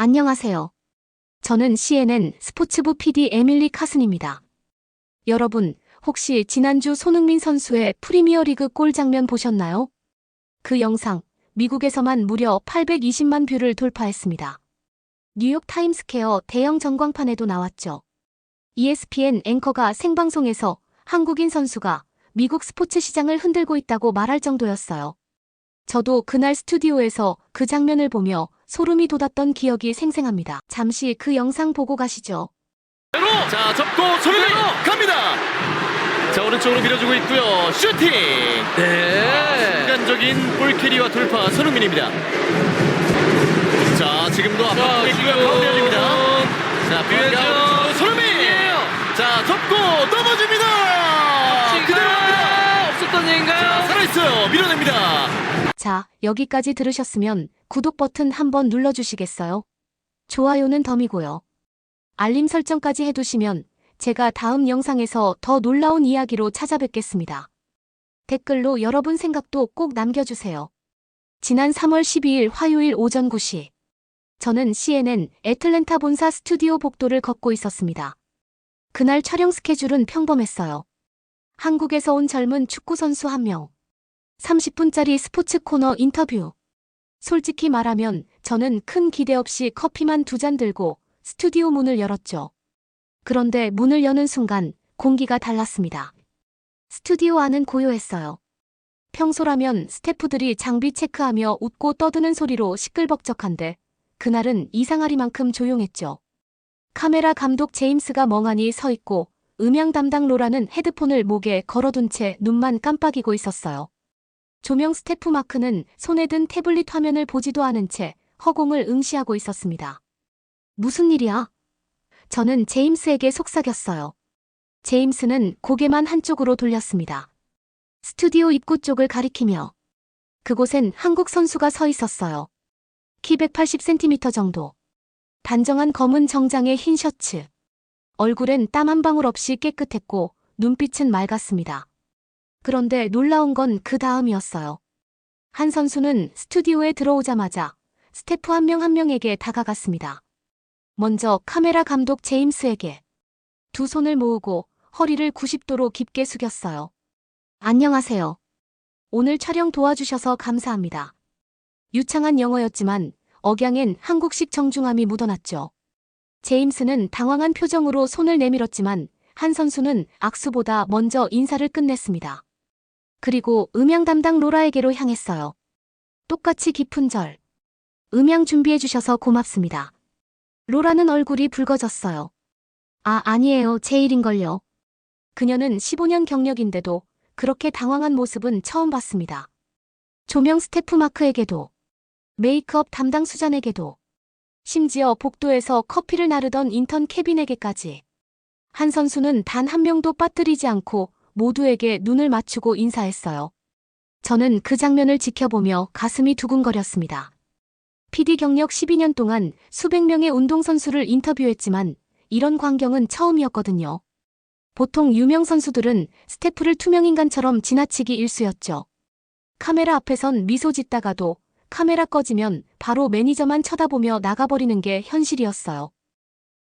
안녕하세요. 저는 CNN 스포츠부 PD 에밀리 카슨입니다. 여러분, 혹시 지난주 손흥민 선수의 프리미어리그 골 장면 보셨나요? 그 영상, 미국에서만 무려 820만 뷰를 돌파했습니다. 뉴욕 타임스퀘어 대형 전광판에도 나왔죠. ESPN 앵커가 생방송에서 한국인 선수가 미국 스포츠 시장을 흔들고 있다고 말할 정도였어요. 저도 그날 스튜디오에서 그 장면을 보며 소름이 돋았던 기억이 생생합니다. 잠시 그 영상 보고 가시죠. 자, 접고 손흥민 갑니다. 자, 오른쪽으로 밀어주고 있고요. 슈팅. 네. 순간적인 볼캐리와 돌파 손흥민입니다. 자, 지금도 앞으로 있고요. 가운데 열립니다. 자, 뷰에서 손흥민. 자, 접고 넘어집니다. 그대로 갑니다. 없었던 얘기인가요? 살아있어요. 밀어냅니다. 자, 여기까지 들으셨으면 구독 버튼 한번 눌러주시겠어요? 좋아요는 덤이고요. 알림 설정까지 해두시면 제가 다음 영상에서 더 놀라운 이야기로 찾아뵙겠습니다. 댓글로 여러분 생각도 꼭 남겨주세요. 지난 3월 12일 화요일 오전 9시 저는 CNN 애틀랜타 본사 스튜디오 복도를 걷고 있었습니다. 그날 촬영 스케줄은 평범했어요. 한국에서 온 젊은 축구선수 1명. 30분짜리 스포츠 코너 인터뷰. 솔직히 말하면 저는 큰 기대 없이 커피만 2잔 들고 스튜디오 문을 열었죠. 그런데 문을 여는 순간 공기가 달랐습니다. 스튜디오 안은 고요했어요. 평소라면 스태프들이 장비 체크하며 웃고 떠드는 소리로 시끌벅적한데 그날은 이상하리만큼 조용했죠. 카메라 감독 제임스가 멍하니 서 있고 음향 담당 로라는 헤드폰을 목에 걸어둔 채 눈만 깜빡이고 있었어요. 조명 스태프 마크는 손에 든 태블릿 화면을 보지도 않은 채 허공을 응시하고 있었습니다. 무슨 일이야? 저는 제임스에게 속삭였어요. 제임스는 고개만 한쪽으로 돌렸습니다. 스튜디오 입구 쪽을 가리키며 그곳엔 한국 선수가 서 있었어요. 키 180cm 정도. 단정한 검은 정장에 흰 셔츠. 얼굴엔 땀 한 방울 없이 깨끗했고 눈빛은 맑았습니다. 그런데 놀라운 건 그 다음이었어요. 한 선수는 스튜디오에 들어오자마자 스태프 한 명 한 명에게 다가갔습니다. 먼저 카메라 감독 제임스에게 두 손을 모으고 허리를 90도로 깊게 숙였어요. 안녕하세요. 오늘 촬영 도와주셔서 감사합니다. 유창한 영어였지만 억양엔 한국식 정중함이 묻어났죠. 제임스는 당황한 표정으로 손을 내밀었지만 한 선수는 악수보다 먼저 인사를 끝냈습니다. 그리고 음향 담당 로라에게로 향했어요. 똑같이 깊은 절. 음향 준비해주셔서 고맙습니다. 로라는 얼굴이 붉어졌어요. 아니에요. 제 일인걸요. 그녀는 15년 경력인데도 그렇게 당황한 모습은 처음 봤습니다. 조명 스태프 마크에게도, 메이크업 담당 수잔에게도, 심지어 복도에서 커피를 나르던 인턴 케빈에게까지. 한 선수는 단 한 명도 빠뜨리지 않고 모두에게 눈을 맞추고 인사했어요. 저는 그 장면을 지켜보며 가슴이 두근거렸습니다. PD 경력 12년 동안 수백 명의 운동선수를 인터뷰했지만 이런 광경은 처음이었거든요. 보통 유명 선수들은 스태프를 투명인간처럼 지나치기 일쑤였죠. 카메라 앞에선 미소 짓다가도 카메라 꺼지면 바로 매니저만 쳐다보며 나가버리는 게 현실이었어요.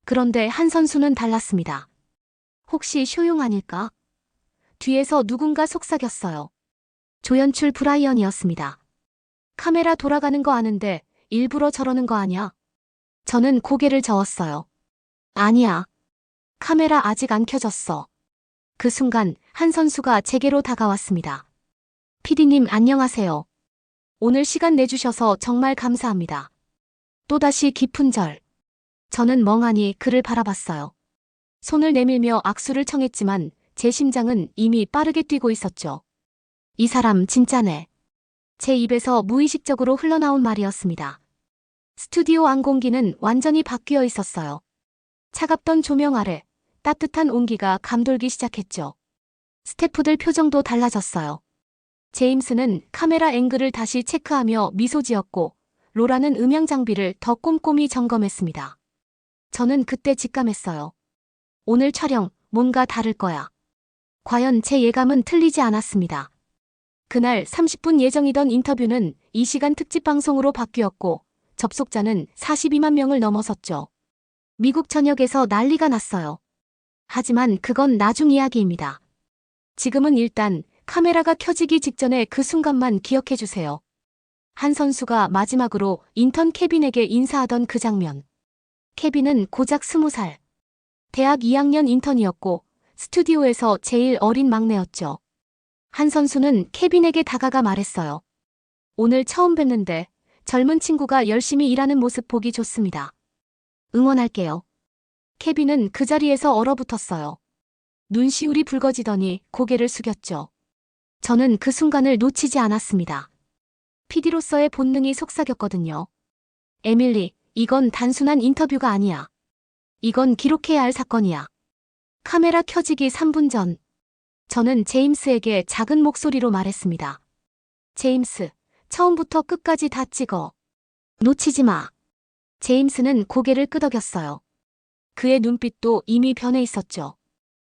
그런데 한 선수는 달랐습니다. 혹시 쇼용 아닐까? 뒤에서 누군가 속삭였어요. 조연출 브라이언이었습니다. 카메라 돌아가는 거 아는데 일부러 저러는 거 아냐? 저는 고개를 저었어요. 아니야. 카메라 아직 안 켜졌어. 그 순간 한 선수가 제게로 다가왔습니다. PD님 안녕하세요. 오늘 시간 내주셔서 정말 감사합니다. 또다시 깊은 절. 저는 멍하니 그를 바라봤어요. 손을 내밀며 악수를 청했지만 제 심장은 이미 빠르게 뛰고 있었죠. 이 사람 진짜네. 제 입에서 무의식적으로 흘러나온 말이었습니다. 스튜디오 안 공기는 완전히 바뀌어 있었어요. 차갑던 조명 아래 따뜻한 온기가 감돌기 시작했죠. 스태프들 표정도 달라졌어요. 제임스는 카메라 앵글을 다시 체크하며 미소 지었고 로라는 음향 장비를 더 꼼꼼히 점검했습니다. 저는 그때 직감했어요. 오늘 촬영 뭔가 다를 거야. 과연 제 예감은 틀리지 않았습니다. 그날 30분 예정이던 인터뷰는 이 시간 특집 방송으로 바뀌었고 접속자는 42만 명을 넘어섰죠. 미국 전역에서 난리가 났어요. 하지만 그건 나중 이야기입니다. 지금은 일단 카메라가 켜지기 직전에 그 순간만 기억해 주세요. 한 선수가 마지막으로 인턴 케빈에게 인사하던 그 장면. 케빈은 고작 20살. 대학 2학년 인턴이었고 스튜디오에서 제일 어린 막내였죠. 한 선수는 케빈에게 다가가 말했어요. 오늘 처음 뵙는데 젊은 친구가 열심히 일하는 모습 보기 좋습니다. 응원할게요. 케빈은 그 자리에서 얼어붙었어요. 눈시울이 붉어지더니 고개를 숙였죠. 저는 그 순간을 놓치지 않았습니다. PD로서의 본능이 속삭였거든요. 에밀리, 이건 단순한 인터뷰가 아니야. 이건 기록해야 할 사건이야. 카메라 켜지기 3분 전, 저는 제임스에게 작은 목소리로 말했습니다. 제임스, 처음부터 끝까지 다 찍어. 놓치지 마. 제임스는 고개를 끄덕였어요. 그의 눈빛도 이미 변해 있었죠.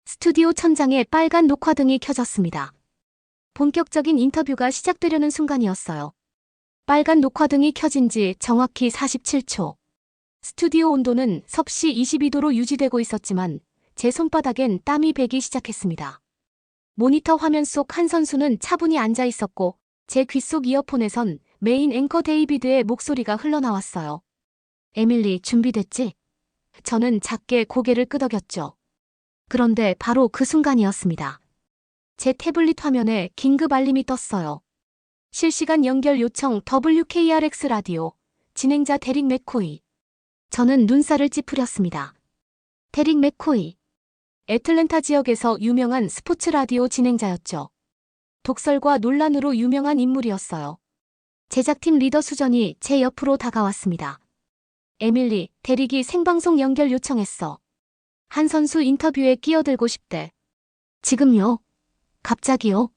스튜디오 천장에 빨간 녹화등이 켜졌습니다. 본격적인 인터뷰가 시작되려는 순간이었어요. 빨간 녹화등이 켜진 지 정확히 47초. 스튜디오 온도는 섭씨 22도로 유지되고 있었지만 제 손바닥엔 땀이 배기 시작했습니다. 모니터 화면 속 한 선수는 차분히 앉아 있었고 제 귀 속 이어폰에선 메인 앵커 데이비드의 목소리가 흘러나왔어요. 에밀리, 준비됐지? 저는 작게 고개를 끄덕였죠. 그런데 바로 그 순간이었습니다. 제 태블릿 화면에 긴급 알림이 떴어요. 실시간 연결 요청 WKRX 라디오, 진행자 데릭 맥코이. 저는 눈살을 찌푸렸습니다. 데릭 맥코이. 애틀랜타 지역에서 유명한 스포츠 라디오 진행자였죠. 독설과 논란으로 유명한 인물이었어요. 제작팀 리더 수전이 제 옆으로 다가왔습니다. 에밀리, 데릭이 생방송 연결 요청했어. 한 선수 인터뷰에 끼어들고 싶대. 지금요? 갑자기요?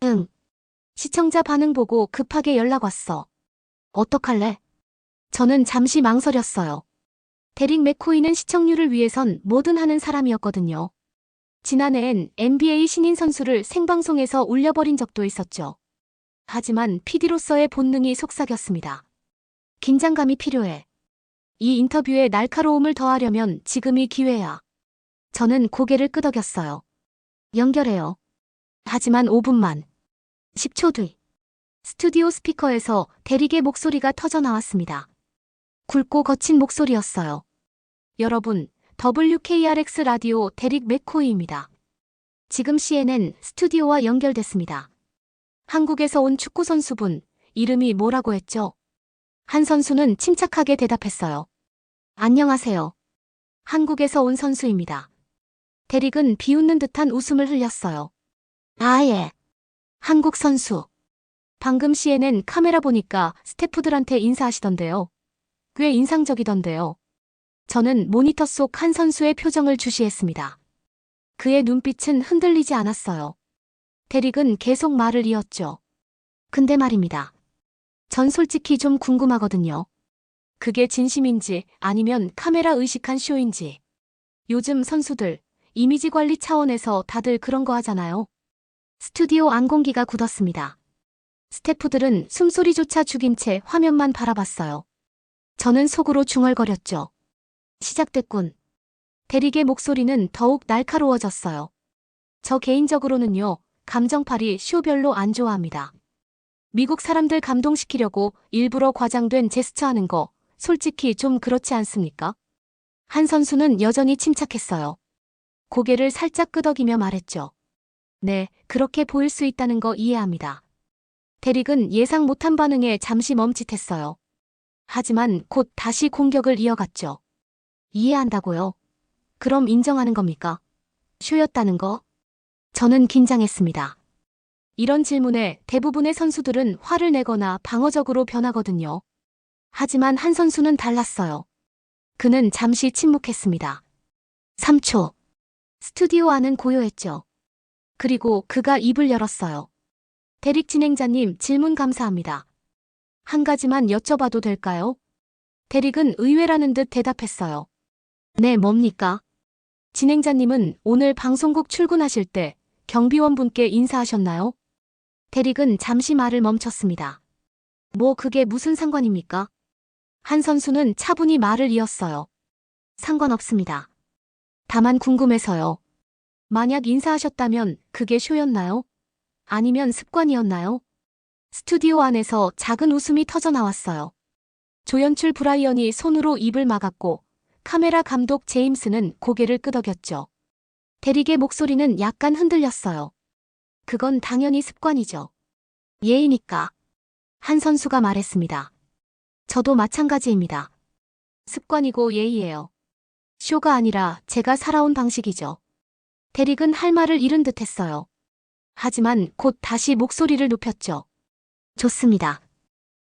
응. 시청자 반응 보고 급하게 연락 왔어. 어떡할래? 저는 잠시 망설였어요. 데릭 맥코이는 시청률을 위해선 뭐든 하는 사람이었거든요. 지난해엔 NBA 신인 선수를 생방송에서 울려버린 적도 있었죠. 하지만 PD로서의 본능이 속삭였습니다. 긴장감이 필요해. 이 인터뷰에 날카로움을 더하려면 지금이 기회야. 저는 고개를 끄덕였어요. 연결해요. 하지만 5분만. 10초 뒤. 스튜디오 스피커에서 데릭의 목소리가 터져나왔습니다. 굵고 거친 목소리였어요. 여러분, WKRX 라디오 데릭 맥코이입니다. 지금 CNN 스튜디오와 연결됐습니다. 한국에서 온 축구선수분, 이름이 뭐라고 했죠? 한 선수는 침착하게 대답했어요. 안녕하세요. 한국에서 온 선수입니다. 데릭은 비웃는 듯한 웃음을 흘렸어요. 아, 예. 한국 선수. 방금 CNN 카메라 보니까 스태프들한테 인사하시던데요. 꽤 인상적이던데요. 저는 모니터 속 한 선수의 표정을 주시했습니다. 그의 눈빛은 흔들리지 않았어요. 데릭은 계속 말을 이었죠. 근데 말입니다. 전 솔직히 좀 궁금하거든요. 그게 진심인지 아니면 카메라 의식한 쇼인지. 요즘 선수들, 이미지 관리 차원에서 다들 그런 거 하잖아요. 스튜디오 안 공기가 굳었습니다. 스태프들은 숨소리조차 죽인 채 화면만 바라봤어요. 저는 속으로 중얼거렸죠. 시작됐군. 데릭의 목소리는 더욱 날카로워졌어요. 저 개인적으로는요, 감정팔이 쇼 별로 안 좋아합니다. 미국 사람들 감동시키려고 일부러 과장된 제스처하는 거, 솔직히 좀 그렇지 않습니까? 한 선수는 여전히 침착했어요. 고개를 살짝 끄덕이며 말했죠. 네, 그렇게 보일 수 있다는 거 이해합니다. 데릭은 예상 못한 반응에 잠시 멈칫했어요. 하지만 곧 다시 공격을 이어갔죠. 이해한다고요? 그럼 인정하는 겁니까? 쇼였다는 거? 저는 긴장했습니다. 이런 질문에 대부분의 선수들은 화를 내거나 방어적으로 변하거든요. 하지만 한 선수는 달랐어요. 그는 잠시 침묵했습니다. 3초. 스튜디오 안은 고요했죠. 그리고 그가 입을 열었어요. 데릭 진행자님, 질문 감사합니다. 한 가지만 여쭤봐도 될까요? 데릭은 의외라는 듯 대답했어요. 네, 뭡니까? 진행자님은 오늘 방송국 출근하실 때 경비원분께 인사하셨나요? 데릭은 잠시 말을 멈췄습니다. 뭐 그게 무슨 상관입니까? 한 선수는 차분히 말을 이었어요. 상관없습니다. 다만 궁금해서요. 만약 인사하셨다면 그게 쇼였나요? 아니면 습관이었나요? 스튜디오 안에서 작은 웃음이 터져 나왔어요. 조연출 브라이언이 손으로 입을 막았고 카메라 감독 제임스는 고개를 끄덕였죠. 대릭의 목소리는 약간 흔들렸어요. 그건 당연히 습관이죠. 예의니까. 한 선수가 말했습니다. 저도 마찬가지입니다. 습관이고 예의예요. 쇼가 아니라 제가 살아온 방식이죠. 대릭은 할 말을 잃은 듯 했어요. 하지만 곧 다시 목소리를 높였죠. 좋습니다.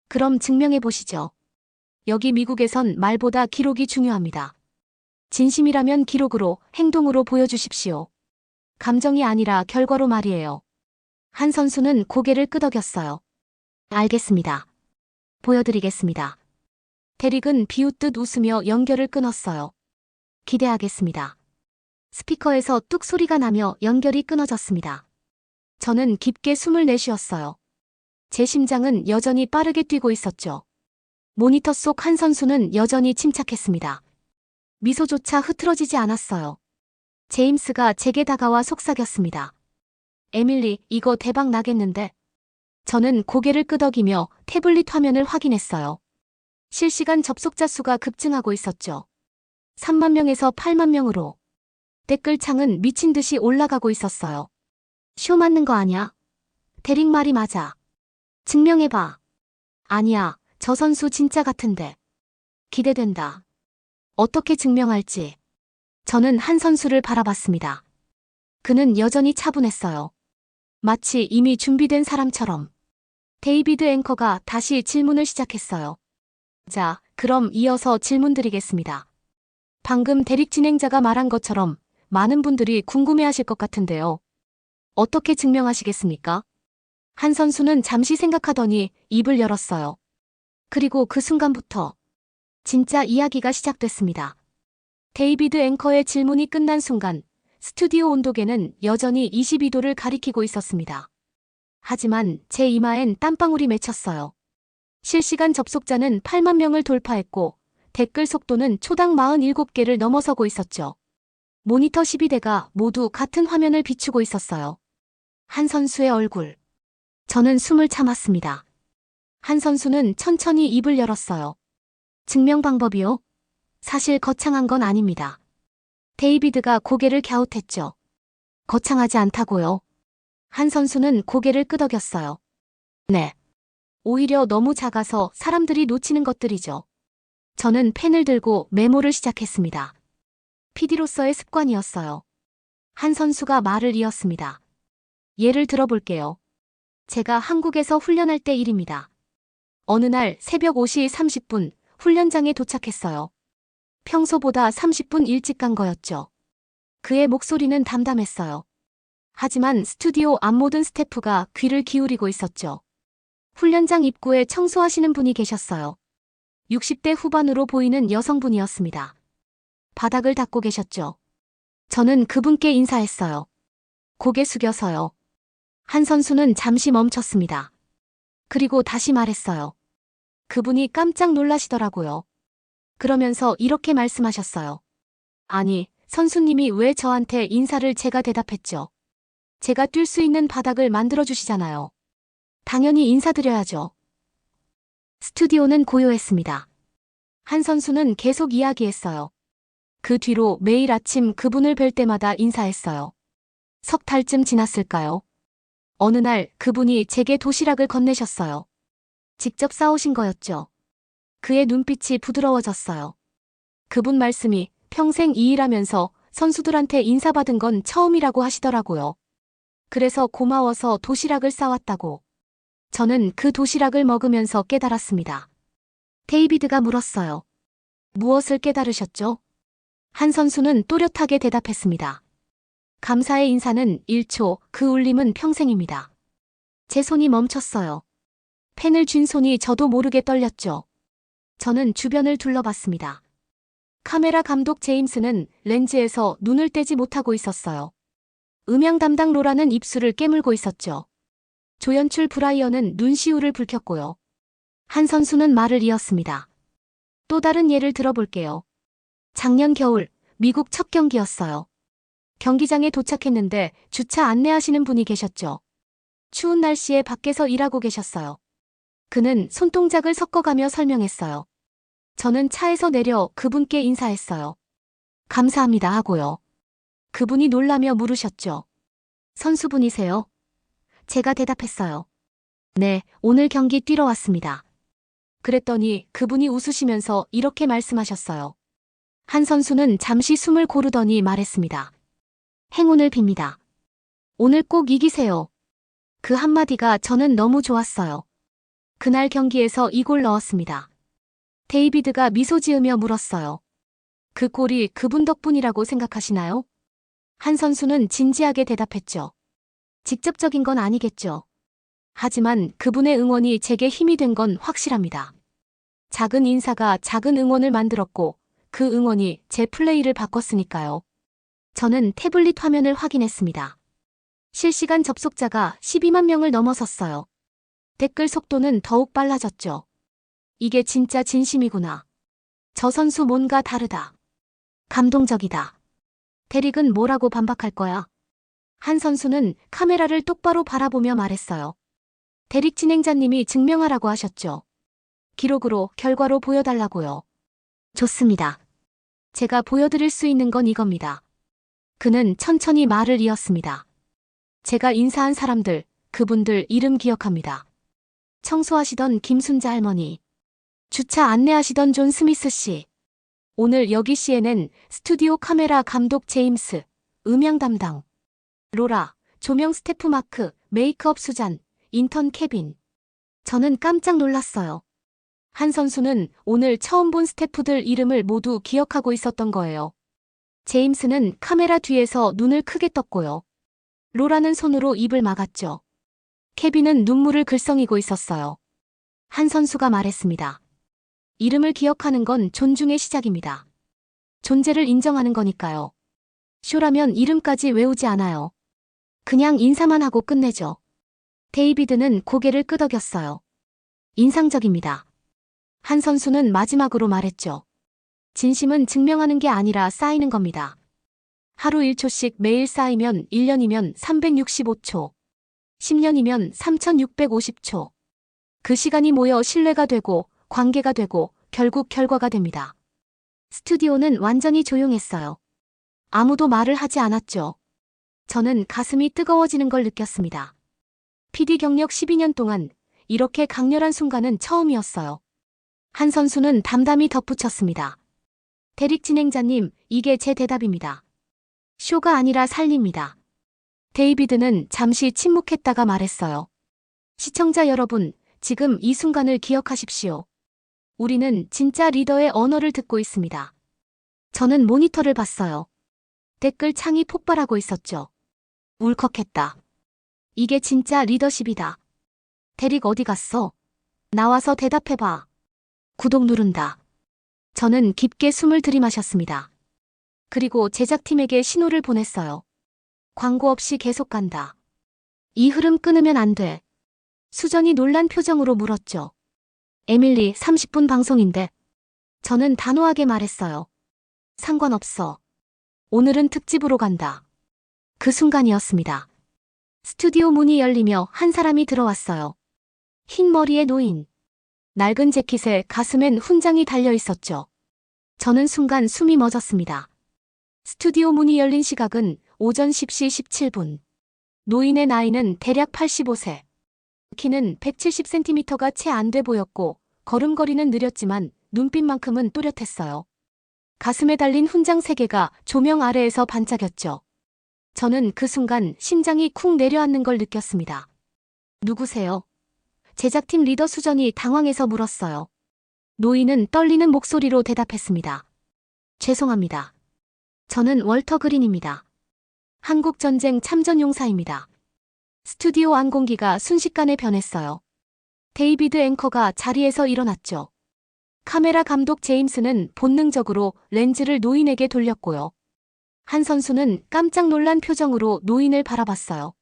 그럼 증명해 보시죠. 여기 미국에선 말보다 기록이 중요합니다. 진심이라면 기록으로, 행동으로 보여주십시오. 감정이 아니라 결과로 말이에요. 한 선수는 고개를 끄덕였어요. 알겠습니다. 보여드리겠습니다. 대릭은 비웃듯 웃으며 연결을 끊었어요. 기대하겠습니다. 스피커에서 뚝 소리가 나며 연결이 끊어졌습니다. 저는 깊게 숨을 내쉬었어요. 제 심장은 여전히 빠르게 뛰고 있었죠. 모니터 속 한 선수는 여전히 침착했습니다. 미소조차 흐트러지지 않았어요. 제임스가 제게 다가와 속삭였습니다. 에밀리, 이거 대박 나겠는데? 저는 고개를 끄덕이며 태블릿 화면을 확인했어요. 실시간 접속자 수가 급증하고 있었죠. 3만 명에서 8만 명으로. 댓글창은 미친 듯이 올라가고 있었어요. 쇼 맞는 거 아냐? 대릭 말이 맞아. 증명해봐. 아니야, 저 선수 진짜 같은데. 기대된다. 어떻게 증명할지. 저는 한 선수를 바라봤습니다. 그는 여전히 차분했어요. 마치 이미 준비된 사람처럼. 데이비드 앵커가 다시 질문을 시작했어요. 자, 그럼 이어서 질문 드리겠습니다. 방금 대릭 진행자가 말한 것처럼 많은 분들이 궁금해하실 것 같은데요. 어떻게 증명하시겠습니까? 한 선수는 잠시 생각하더니 입을 열었어요. 그리고 그 순간부터 진짜 이야기가 시작됐습니다. 데이비드 앵커의 질문이 끝난 순간 스튜디오 온도계는 여전히 22도를 가리키고 있었습니다. 하지만 제 이마엔 땀방울이 맺혔어요. 실시간 접속자는 8만 명을 돌파했고 댓글 속도는 초당 47개를 넘어서고 있었죠. 모니터 12대가 모두 같은 화면을 비추고 있었어요. 한 선수의 얼굴. 저는 숨을 참았습니다. 한 선수는 천천히 입을 열었어요. 증명 방법이요? 사실 거창한 건 아닙니다. 데이비드가 고개를 갸웃했죠. 거창하지 않다고요. 한 선수는 고개를 끄덕였어요. 네. 오히려 너무 작아서 사람들이 놓치는 것들이죠. 저는 펜을 들고 메모를 시작했습니다. PD로서의 습관이었어요. 한 선수가 말을 이었습니다. 예를 들어볼게요. 제가 한국에서 훈련할 때 일입니다. 어느 날 새벽 5시 30분 훈련장에 도착했어요. 평소보다 30분 일찍 간 거였죠. 그의 목소리는 담담했어요. 하지만 스튜디오 앞 모든 스태프가 귀를 기울이고 있었죠. 훈련장 입구에 청소하시는 분이 계셨어요. 60대 후반으로 보이는 여성분이었습니다. 바닥을 닦고 계셨죠. 저는 그분께 인사했어요. 고개 숙여서요. 한 선수는 잠시 멈췄습니다. 그리고 다시 말했어요. 그분이 깜짝 놀라시더라고요. 그러면서 이렇게 말씀하셨어요. 아니, 선수님이 왜 저한테 인사를 제가 대답했죠. 제가 뛸 수 있는 바닥을 만들어주시잖아요. 당연히 인사드려야죠. 스튜디오는 고요했습니다. 한 선수는 계속 이야기했어요. 그 뒤로 매일 아침 그분을 뵐 때마다 인사했어요. 석 달쯤 지났을까요? 어느 날 그분이 제게 도시락을 건네셨어요. 직접 싸오신 거였죠. 그의 눈빛이 부드러워졌어요. 그분 말씀이 평생 이 일하면서 선수들한테 인사받은 건 처음이라고 하시더라고요. 그래서 고마워서 도시락을 싸왔다고. 저는 그 도시락을 먹으면서 깨달았습니다. 데이비드가 물었어요. 무엇을 깨달으셨죠? 한 선수는 또렷하게 대답했습니다. 감사의 인사는 1초, 그 울림은 평생입니다. 제 손이 멈췄어요. 펜을 쥔 손이 저도 모르게 떨렸죠. 저는 주변을 둘러봤습니다. 카메라 감독 제임스는 렌즈에서 눈을 떼지 못하고 있었어요. 음향 담당 로라는 입술을 깨물고 있었죠. 조연출 브라이언은 눈시울을 붉혔고요. 한 선수는 말을 이었습니다. 또 다른 예를 들어볼게요. 작년 겨울, 미국 첫 경기였어요. 경기장에 도착했는데 주차 안내하시는 분이 계셨죠. 추운 날씨에 밖에서 일하고 계셨어요. 그는 손동작을 섞어가며 설명했어요. 저는 차에서 내려 그분께 인사했어요. 감사합니다 하고요. 그분이 놀라며 물으셨죠. 선수분이세요? 제가 대답했어요. 네, 오늘 경기 뛰러 왔습니다. 그랬더니 그분이 웃으시면서 이렇게 말씀하셨어요. 한 선수는 잠시 숨을 고르더니 말했습니다. 행운을 빕니다. 오늘 꼭 이기세요. 그 한마디가 저는 너무 좋았어요. 그날 경기에서 2골 넣었습니다. 데이비드가 미소 지으며 물었어요. 그 골이 그분 덕분이라고 생각하시나요? 한 선수는 진지하게 대답했죠. 직접적인 건 아니겠죠. 하지만 그분의 응원이 제게 힘이 된 건 확실합니다. 작은 인사가 작은 응원을 만들었고 그 응원이 제 플레이를 바꿨으니까요. 저는 태블릿 화면을 확인했습니다. 실시간 접속자가 12만 명을 넘어섰어요. 댓글 속도는 더욱 빨라졌죠. 이게 진짜 진심이구나. 저 선수 뭔가 다르다. 감동적이다. 데릭은 뭐라고 반박할 거야? 한 선수는 카메라를 똑바로 바라보며 말했어요. 데릭 진행자님이 증명하라고 하셨죠. 기록으로, 결과로 보여달라고요. 좋습니다. 제가 보여드릴 수 있는 건 이겁니다. 그는 천천히 말을 이었습니다. 제가 인사한 사람들, 그분들 이름 기억합니다. 청소하시던 김순자 할머니, 주차 안내하시던 존 스미스 씨, 오늘 여기 CNN 스튜디오 카메라 감독 제임스, 음향 담당, 로라, 조명 스태프 마크, 메이크업 수잔, 인턴 케빈. 저는 깜짝 놀랐어요. 한 선수는 오늘 처음 본 스태프들 이름을 모두 기억하고 있었던 거예요. 제임스는 카메라 뒤에서 눈을 크게 떴고요. 로라는 손으로 입을 막았죠. 케빈은 눈물을 글썽이고 있었어요. 한 선수가 말했습니다. 이름을 기억하는 건 존중의 시작입니다. 존재를 인정하는 거니까요. 쇼라면 이름까지 외우지 않아요. 그냥 인사만 하고 끝내죠. 데이비드는 고개를 끄덕였어요. 인상적입니다. 한 선수는 마지막으로 말했죠. 진심은 증명하는 게 아니라 쌓이는 겁니다. 하루 1초씩 매일 쌓이면 1년이면 365초, 10년이면 3650초. 그 시간이 모여 신뢰가 되고 관계가 되고 결국 결과가 됩니다. 스튜디오는 완전히 조용했어요. 아무도 말을 하지 않았죠. 저는 가슴이 뜨거워지는 걸 느꼈습니다. PD 경력 12년 동안 이렇게 강렬한 순간은 처음이었어요. 한 선수는 담담히 덧붙였습니다. 데릭 진행자님, 이게 제 대답입니다. 쇼가 아니라 살립니다. 데이비드는 잠시 침묵했다가 말했어요. 시청자 여러분, 지금 이 순간을 기억하십시오. 우리는 진짜 리더의 언어를 듣고 있습니다. 저는 모니터를 봤어요. 댓글 창이 폭발하고 있었죠. 울컥했다. 이게 진짜 리더십이다. 데릭 어디 갔어? 나와서 대답해봐. 구독 누른다. 저는 깊게 숨을 들이마셨습니다. 그리고 제작팀에게 신호를 보냈어요. 광고 없이 계속 간다. 이 흐름 끊으면 안 돼. 수전이 놀란 표정으로 물었죠. 에밀리, 30분 방송인데. 저는 단호하게 말했어요. 상관없어. 오늘은 특집으로 간다. 그 순간이었습니다. 스튜디오 문이 열리며 한 사람이 들어왔어요. 흰 머리의 노인. 낡은 재킷에 가슴엔 훈장이 달려 있었죠. 저는 순간 숨이 멎었습니다. 스튜디오 문이 열린 시각은 오전 10시 17분. 노인의 나이는 대략 85세. 키는 170cm가 채 안 돼 보였고 걸음걸이는 느렸지만 눈빛만큼은 또렷했어요. 가슴에 달린 훈장 3개가 조명 아래에서 반짝였죠. 저는 그 순간 심장이 쿵 내려앉는 걸 느꼈습니다. 누구세요? 제작팀 리더 수전이 당황해서 물었어요. 노인은 떨리는 목소리로 대답했습니다. 죄송합니다. 저는 월터 그린입니다. 한국전쟁 참전용사입니다. 스튜디오 안 공기가 순식간에 변했어요. 데이비드 앵커가 자리에서 일어났죠. 카메라 감독 제임스는 본능적으로 렌즈를 노인에게 돌렸고요. 한 선수는 깜짝 놀란 표정으로 노인을 바라봤어요.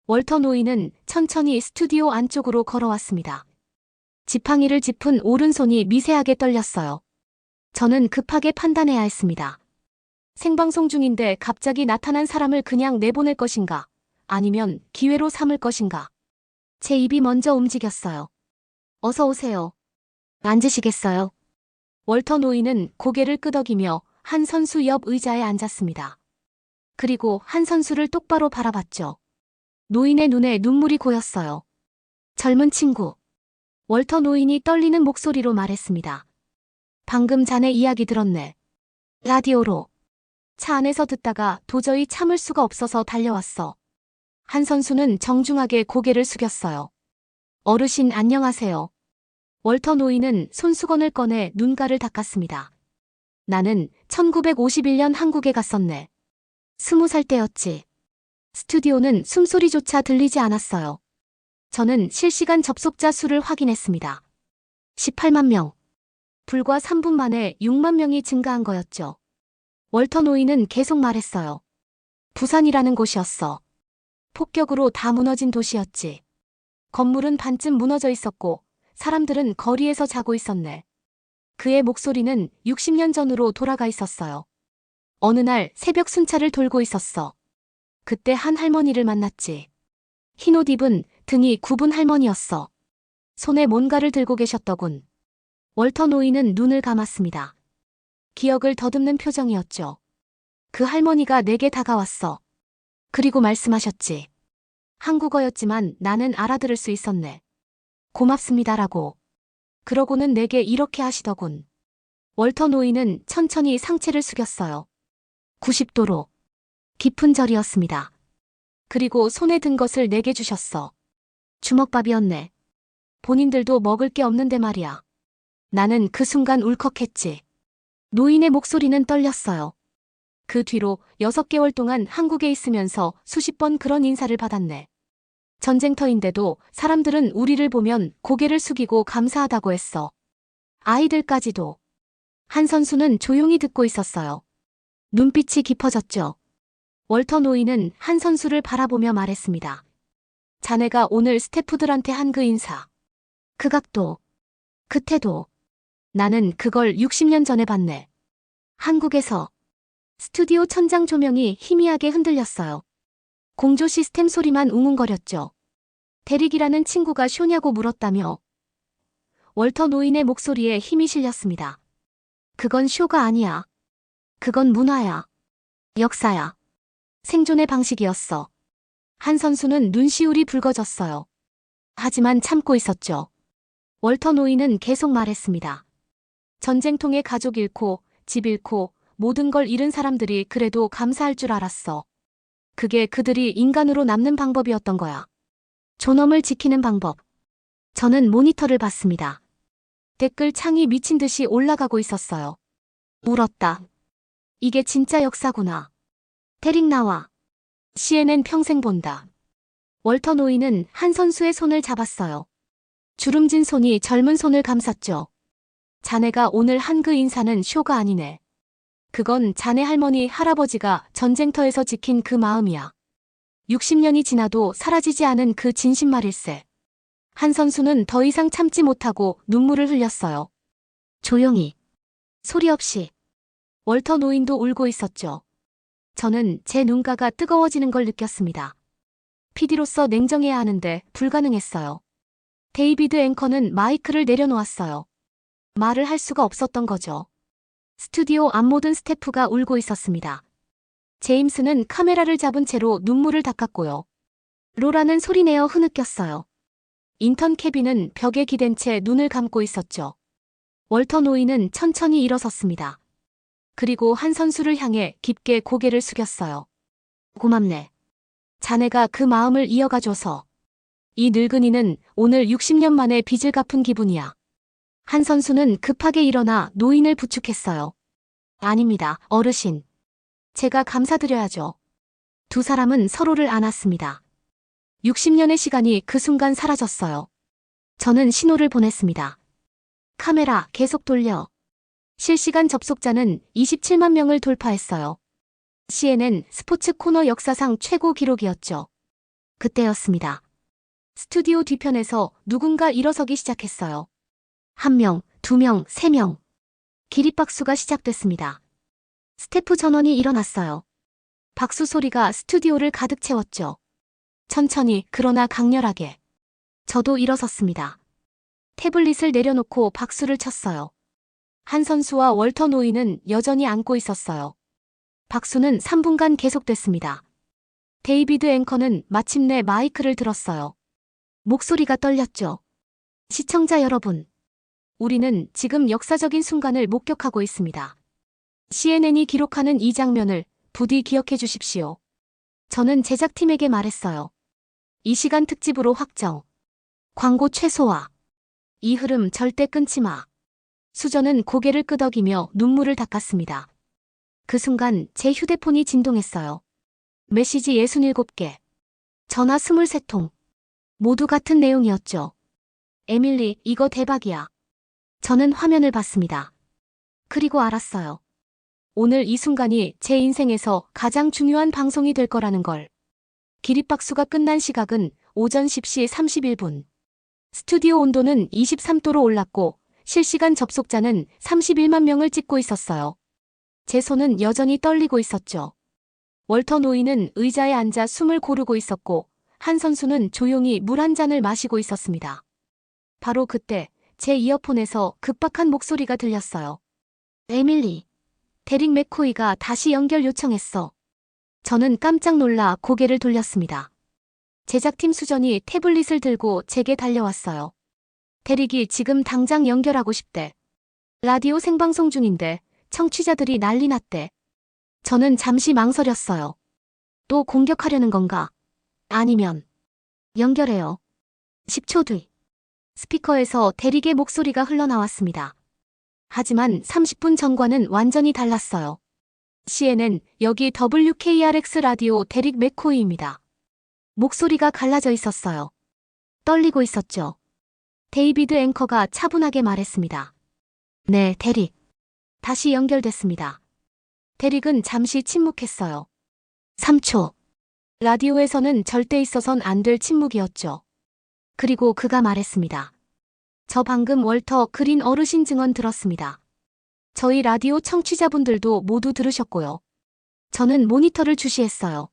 월터 노인은 천천히 스튜디오 안쪽으로 걸어왔습니다. 지팡이를 짚은 오른손이 미세하게 떨렸어요. 저는 급하게 판단해야 했습니다. 생방송 중인데 갑자기 나타난 사람을 그냥 내보낼 것인가? 아니면 기회로 삼을 것인가? 제 입이 먼저 움직였어요. 어서 오세요. 앉으시겠어요? 월터 노인은 고개를 끄덕이며 한 선수 옆 의자에 앉았습니다. 그리고 한 선수를 똑바로 바라봤죠. 노인의 눈에 눈물이 고였어요. 젊은 친구. 월터 노인이 떨리는 목소리로 말했습니다. 방금 자네 이야기 들었네. 라디오로. 차 안에서 듣다가 도저히 참을 수가 없어서 달려왔어. 한 선수는 정중하게 고개를 숙였어요. 어르신 안녕하세요. 월터 노인은 손수건을 꺼내 눈가를 닦았습니다. 나는 1951년 한국에 갔었네. 20살 때였지. 스튜디오는 숨소리조차 들리지 않았어요. 저는 실시간 접속자 수를 확인했습니다. 18만 명. 불과 3분 만에 6만 명이 증가한 거였죠. 월터 노인은 계속 말했어요. 부산이라는 곳이었어. 폭격으로 다 무너진 도시였지. 건물은 반쯤 무너져 있었고 사람들은 거리에서 자고 있었네. 그의 목소리는 60년 전으로 돌아가 있었어요. 어느 날 새벽 순찰을 돌고 있었어. 그때 한 할머니를 만났지. 흰옷 입은 등이 굽은 할머니였어. 손에 뭔가를 들고 계셨더군. 월터 노인은 눈을 감았습니다. 기억을 더듬는 표정이었죠. 그 할머니가 내게 다가왔어. 그리고 말씀하셨지. 한국어였지만 나는 알아들을 수 있었네. 고맙습니다라고. 그러고는 내게 이렇게 하시더군. 월터 노인은 천천히 상체를 숙였어요. 90도로. 깊은 절이었습니다. 그리고 손에 든 것을 내게 주셨어. 주먹밥이었네. 본인들도 먹을 게 없는데 말이야. 나는 그 순간 울컥했지. 노인의 목소리는 떨렸어요. 그 뒤로 6개월 동안 한국에 있으면서 수십 번 그런 인사를 받았네. 전쟁터인데도 사람들은 우리를 보면 고개를 숙이고 감사하다고 했어. 아이들까지도. 한 선수는 조용히 듣고 있었어요. 눈빛이 깊어졌죠. 월터 노인은 한 선수를 바라보며 말했습니다. 자네가 오늘 스태프들한테 한 그 인사. 그 각도. 그 태도. 나는 그걸 60년 전에 봤네. 한국에서. 스튜디오 천장 조명이 희미하게 흔들렸어요. 공조 시스템 소리만 웅웅거렸죠. 대릭이라는 친구가 쇼냐고 물었다며. 월터 노인의 목소리에 힘이 실렸습니다. 그건 쇼가 아니야. 그건 문화야. 역사야. 생존의 방식이었어. 한 선수는 눈시울이 붉어졌어요. 하지만 참고 있었죠. 월터 노인은 계속 말했습니다. 전쟁통에 가족 잃고 집 잃고 모든 걸 잃은 사람들이 그래도 감사할 줄 알았어. 그게 그들이 인간으로 남는 방법이었던 거야. 존엄을 지키는 방법. 저는 모니터를 봤습니다. 댓글 창이 미친 듯이 올라가고 있었어요. 울었다. 이게 진짜 역사구나. 데릭 나와. CNN 평생 본다. 월터 노인은 한 선수의 손을 잡았어요. 주름진 손이 젊은 손을 감쌌죠. 자네가 오늘 한 그 인사는 쇼가 아니네. 그건 자네 할머니 할아버지가 전쟁터에서 지킨 그 마음이야. 60년이 지나도 사라지지 않은 그 진심 말일세. 한 선수는 더 이상 참지 못하고 눈물을 흘렸어요. 조용히. 소리 없이. 월터 노인도 울고 있었죠. 저는 제 눈가가 뜨거워지는 걸 느꼈습니다. PD로서 냉정해야 하는데 불가능했어요. 데이비드 앵커는 마이크를 내려놓았어요. 말을 할 수가 없었던 거죠. 스튜디오 앞 모든 스태프가 울고 있었습니다. 제임스는 카메라를 잡은 채로 눈물을 닦았고요. 로라는 소리내어 흐느꼈어요. 인턴 케빈은 벽에 기댄 채 눈을 감고 있었죠. 월터 노인은 천천히 일어섰습니다. 그리고 한 선수를 향해 깊게 고개를 숙였어요. 고맙네. 자네가 그 마음을 이어가줘서. 이 늙은이는 오늘 60년 만에 빚을 갚은 기분이야. 한 선수는 급하게 일어나 노인을 부축했어요. 아닙니다, 어르신. 제가 감사드려야죠. 두 사람은 서로를 안았습니다. 60년의 시간이 그 순간 사라졌어요. 저는 신호를 보냈습니다. 카메라 계속 돌려. 실시간 접속자는 27만 명을 돌파했어요. CNN 스포츠 코너 역사상 최고 기록이었죠. 그때였습니다. 스튜디오 뒤편에서 누군가 일어서기 시작했어요. 1명, 2명, 3명. 기립박수가 시작됐습니다. 스태프 전원이 일어났어요. 박수 소리가 스튜디오를 가득 채웠죠. 천천히 그러나 강렬하게. 저도 일어섰습니다. 태블릿을 내려놓고 박수를 쳤어요. 한 선수와 월터 노이는 여전히 안고 있었어요. 박수는 3분간 계속됐습니다. 데이비드 앵커는 마침내 마이크를 들었어요. 목소리가 떨렸죠. 시청자 여러분, 우리는 지금 역사적인 순간을 목격하고 있습니다. CNN이 기록하는 이 장면을 부디 기억해 주십시오. 저는 제작팀에게 말했어요. 이 시간 특집으로 확정. 광고 최소화. 이 흐름 절대 끊지 마. 수저는 고개를 끄덕이며 눈물을 닦았습니다. 그 순간 제 휴대폰이 진동했어요. 메시지 67개. 전화 23통. 모두 같은 내용이었죠. 에밀리, 이거 대박이야. 저는 화면을 봤습니다. 그리고 알았어요. 오늘 이 순간이 제 인생에서 가장 중요한 방송이 될 거라는 걸. 기립박수가 끝난 시각은 오전 10시 31분. 스튜디오 온도는 23도로 올랐고 실시간 접속자는 31만 명을 찍고 있었어요. 제 손은 여전히 떨리고 있었죠. 월터 노이는 의자에 앉아 숨을 고르고 있었고 한 선수는 조용히 물 한 잔을 마시고 있었습니다. 바로 그때 제 이어폰에서 급박한 목소리가 들렸어요. 에밀리, 데릭 맥코이가 다시 연결 요청했어. 저는 깜짝 놀라 고개를 돌렸습니다. 제작팀 수전이 태블릿을 들고 제게 달려왔어요. 데릭이 지금 당장 연결하고 싶대. 라디오 생방송 중인데 청취자들이 난리 났대. 저는 잠시 망설였어요. 또 공격하려는 건가? 아니면 연결해요. 10초 뒤. 스피커에서 데릭의 목소리가 흘러나왔습니다. 하지만 30분 전과는 완전히 달랐어요. CNN, 여기 WKRX 라디오 데릭 맥코이입니다. 목소리가 갈라져 있었어요. 떨리고 있었죠. 데이비드 앵커가 차분하게 말했습니다. 네, 데릭. 다시 연결됐습니다. 데릭은 잠시 침묵했어요. 3초. 라디오에서는 절대 있어선 안 될 침묵이었죠. 그리고 그가 말했습니다. 저 방금 월터 그린 어르신 증언 들었습니다. 저희 라디오 청취자분들도 모두 들으셨고요. 저는 모니터를 주시했어요.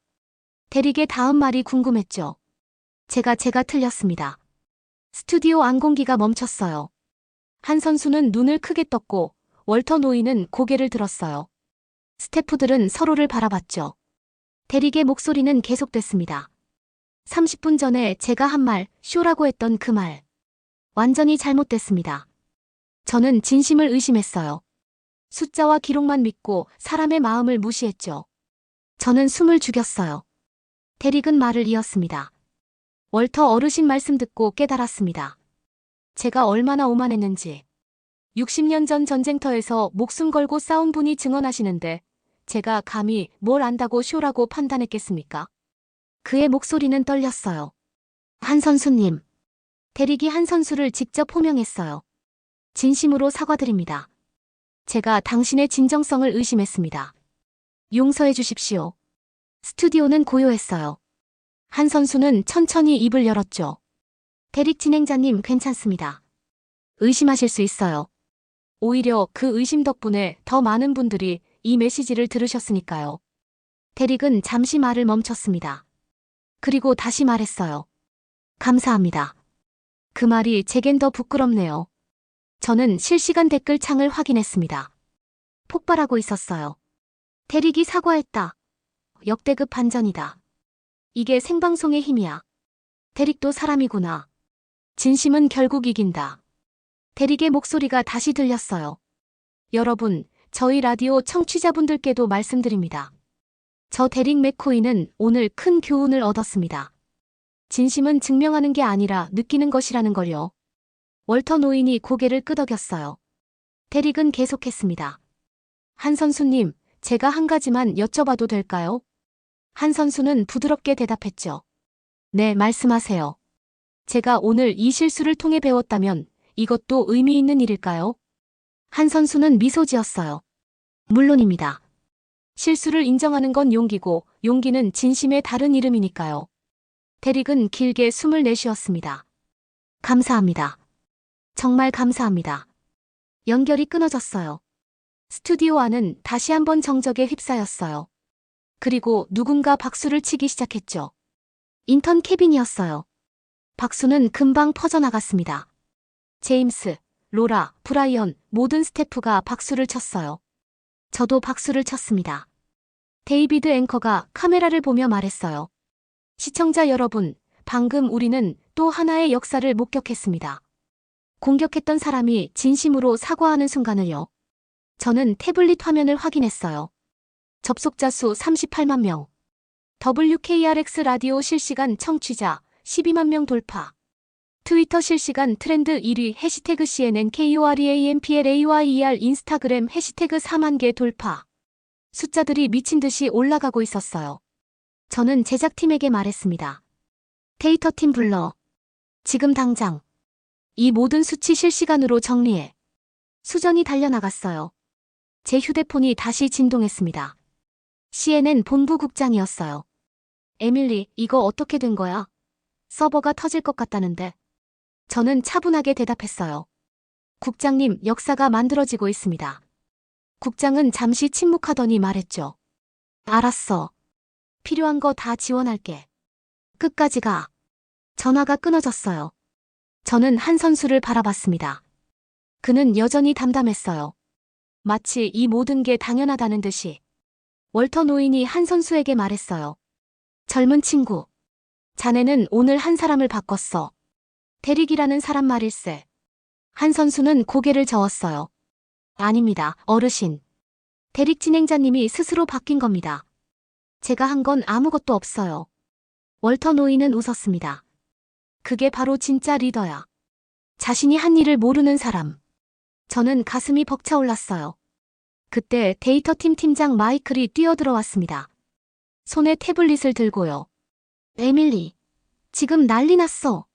데릭의 다음 말이 궁금했죠. 제가 틀렸습니다. 스튜디오 안공기가 멈췄어요. 한 선수는 눈을 크게 떴고 월터 노이는 고개를 들었어요. 스태프들은 서로를 바라봤죠. 데릭의 목소리는 계속됐습니다. 30분 전에 제가 한 말, 쇼라고 했던 그 말. 완전히 잘못됐습니다. 저는 진심을 의심했어요. 숫자와 기록만 믿고 사람의 마음을 무시했죠. 저는 숨을 죽였어요. 데릭은 말을 이었습니다. 월터 어르신 말씀 듣고 깨달았습니다. 제가 얼마나 오만했는지. 60년 전 전쟁터에서 목숨 걸고 싸운 분이 증언하시는데 제가 감히 뭘 안다고 쇼라고 판단했겠습니까? 그의 목소리는 떨렸어요. 한 선수님. 데릭이 한 선수를 직접 호명했어요. 진심으로 사과드립니다. 제가 당신의 진정성을 의심했습니다. 용서해 주십시오. 스튜디오는 고요했어요. 한 선수는 천천히 입을 열었죠. 데릭 진행자님 괜찮습니다. 의심하실 수 있어요. 오히려 그 의심 덕분에 더 많은 분들이 이 메시지를 들으셨으니까요. 데릭은 잠시 말을 멈췄습니다. 그리고 다시 말했어요. 감사합니다. 그 말이 제겐 더 부끄럽네요. 저는 실시간 댓글 창을 확인했습니다. 폭발하고 있었어요. 데릭이 사과했다. 역대급 반전이다. 이게 생방송의 힘이야. 데릭도 사람이구나. 진심은 결국 이긴다. 데릭의 목소리가 다시 들렸어요. 여러분, 저희 라디오 청취자분들께도 말씀드립니다. 저 데릭 맥코이는 오늘 큰 교훈을 얻었습니다. 진심은 증명하는 게 아니라 느끼는 것이라는 걸요. 월터 노인이 고개를 끄덕였어요. 데릭은 계속했습니다. 한 선수님, 제가 한 가지만 여쭤봐도 될까요? 한 선수는 부드럽게 대답했죠. 네, 말씀하세요. 제가 오늘 이 실수를 통해 배웠다면 이것도 의미 있는 일일까요? 한 선수는 미소 지었어요. 물론입니다. 실수를 인정하는 건 용기고 용기는 진심의 다른 이름이니까요. 데릭은 길게 숨을 내쉬었습니다. 감사합니다. 정말 감사합니다. 연결이 끊어졌어요. 스튜디오 안은 다시 한번 정적에 휩싸였어요. 그리고 누군가 박수를 치기 시작했죠. 인턴 케빈이었어요. 박수는 금방 퍼져나갔습니다. 제임스, 로라, 브라이언, 모든 스태프가 박수를 쳤어요. 저도 박수를 쳤습니다. 데이비드 앵커가 카메라를 보며 말했어요. 시청자 여러분, 방금 우리는 또 하나의 역사를 목격했습니다. 공격했던 사람이 진심으로 사과하는 순간을요. 저는 태블릿 화면을 확인했어요. 접속자 수 38만 명. WKRX 라디오 실시간 청취자 12만 명 돌파. 트위터 실시간 트렌드 1위 해시태그 CNNKOREAMPLAYER 인스타그램 해시태그 4만 개 돌파. 숫자들이 미친 듯이 올라가고 있었어요. 저는 제작팀에게 말했습니다. 데이터팀 불러. 지금 당장. 이 모든 수치 실시간으로 정리해. 수전이 달려나갔어요. 제 휴대폰이 다시 진동했습니다. CNN 본부 국장이었어요. 에밀리, 이거 어떻게 된 거야? 서버가 터질 것 같다는데. 저는 차분하게 대답했어요. 국장님, 역사가 만들어지고 있습니다. 국장은 잠시 침묵하더니 말했죠. 알았어. 필요한 거 다 지원할게. 끝까지 가. 전화가 끊어졌어요. 저는 한 선수를 바라봤습니다. 그는 여전히 담담했어요. 마치 이 모든 게 당연하다는 듯이. 월터 노인이 한 선수에게 말했어요. 젊은 친구. 자네는 오늘 한 사람을 바꿨어. 데릭이라는 사람 말일세. 한 선수는 고개를 저었어요. 아닙니다, 어르신. 데릭 진행자님이 스스로 바뀐 겁니다. 제가 한 건 아무것도 없어요. 월터 노인은 웃었습니다. 그게 바로 진짜 리더야. 자신이 한 일을 모르는 사람. 저는 가슴이 벅차올랐어요. 그때 데이터팀 팀장 마이클이 뛰어들어왔습니다. 손에 태블릿을 들고요. 에밀리, 지금 난리 났어.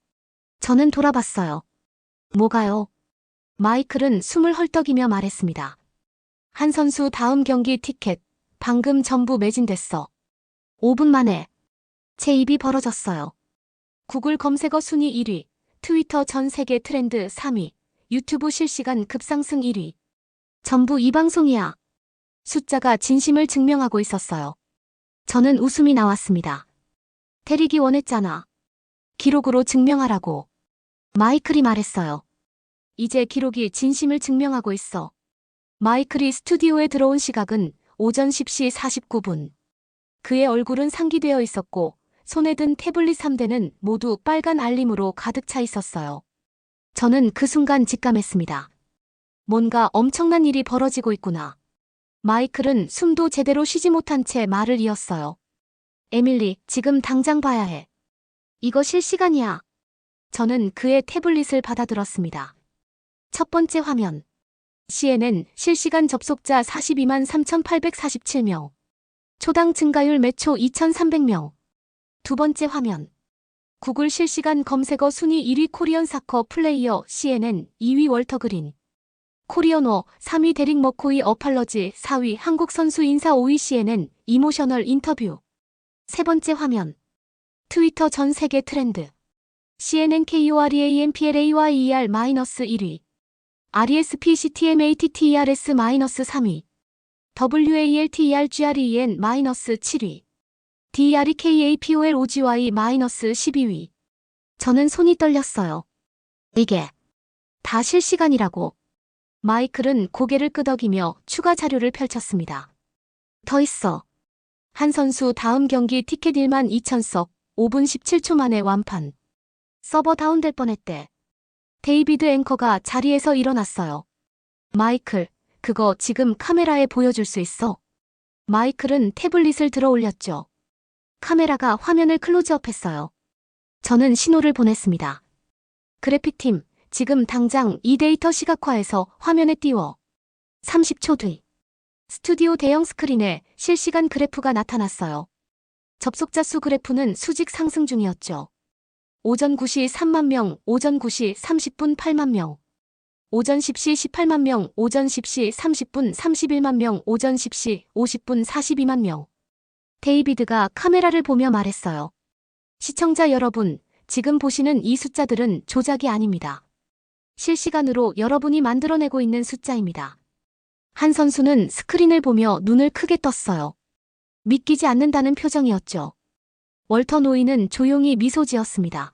저는 돌아봤어요. 뭐가요? 마이클은 숨을 헐떡이며 말했습니다. 한 선수 다음 경기 티켓, 방금 전부 매진됐어. 5분 만에. 제 입이 벌어졌어요. 구글 검색어 순위 1위, 트위터 전 세계 트렌드 3위, 유튜브 실시간 급상승 1위. 전부 이 방송이야. 숫자가 진심을 증명하고 있었어요. 저는 웃음이 나왔습니다. 데릭이 원했잖아. 기록으로 증명하라고. 마이클이 말했어요. 이제 기록이 진심을 증명하고 있어. 마이클이 스튜디오에 들어온 시각은 오전 10시 49분. 그의 얼굴은 상기되어 있었고 손에 든 태블릿 3대는 모두 빨간 알림으로 가득 차 있었어요. 저는 그 순간 직감했습니다. 뭔가 엄청난 일이 벌어지고 있구나. 마이클은 숨도 제대로 쉬지 못한 채 말을 이었어요. 에밀리, 지금 당장 봐야 해. 이거 실시간이야. 저는 그의 태블릿을 받아들었습니다. 첫 번째 화면. CNN 실시간 접속자 42만 3,847명. 초당 증가율 매초 2,300명. 두 번째 화면. 구글 실시간 검색어 순위 1위 코리언 사커 플레이어 CNN 2위 월터 그린. 코리언워 3위 데릭 머코이 어팔러지 4위 한국 선수 인사 5위 CNN 이모셔널 인터뷰. 세 번째 화면. 트위터 전 세계 트렌드. CNN KOREAMPLAYER-1위. RESPCTMATTERS-3위. WALTERGREN-7위. DREKAPOLOGY-12위. 저는 손이 떨렸어요. 이게 다 실시간이라고. 마이클은 고개를 끄덕이며 추가 자료를 펼쳤습니다. 더 있어. 한 선수 다음 경기 티켓 1만 2천석, 5분 17초 만에 완판. 서버 다운될 뻔했대. 데이비드 앵커가 자리에서 일어났어요. 마이클, 그거 지금 카메라에 보여줄 수 있어? 마이클은 태블릿을 들어 올렸죠. 카메라가 화면을 클로즈업했어요. 저는 신호를 보냈습니다. 그래픽팀, 지금 당장 이 데이터 시각화해서 화면에 띄워. 30초 뒤. 스튜디오 대형 스크린에 실시간 그래프가 나타났어요. 접속자 수 그래프는 수직 상승 중이었죠. 오전 9시 3만 명, 오전 9시 30분 8만 명. 오전 10시 18만 명, 오전 10시 30분 31만 명, 오전 10시 50분 42만 명. 데이비드가 카메라를 보며 말했어요. 시청자 여러분, 지금 보시는 이 숫자들은 조작이 아닙니다. 실시간으로 여러분이 만들어내고 있는 숫자입니다. 한 선수는 스크린을 보며 눈을 크게 떴어요. 믿기지 않는다는 표정이었죠. 월터 노이는 조용히 미소 지었습니다.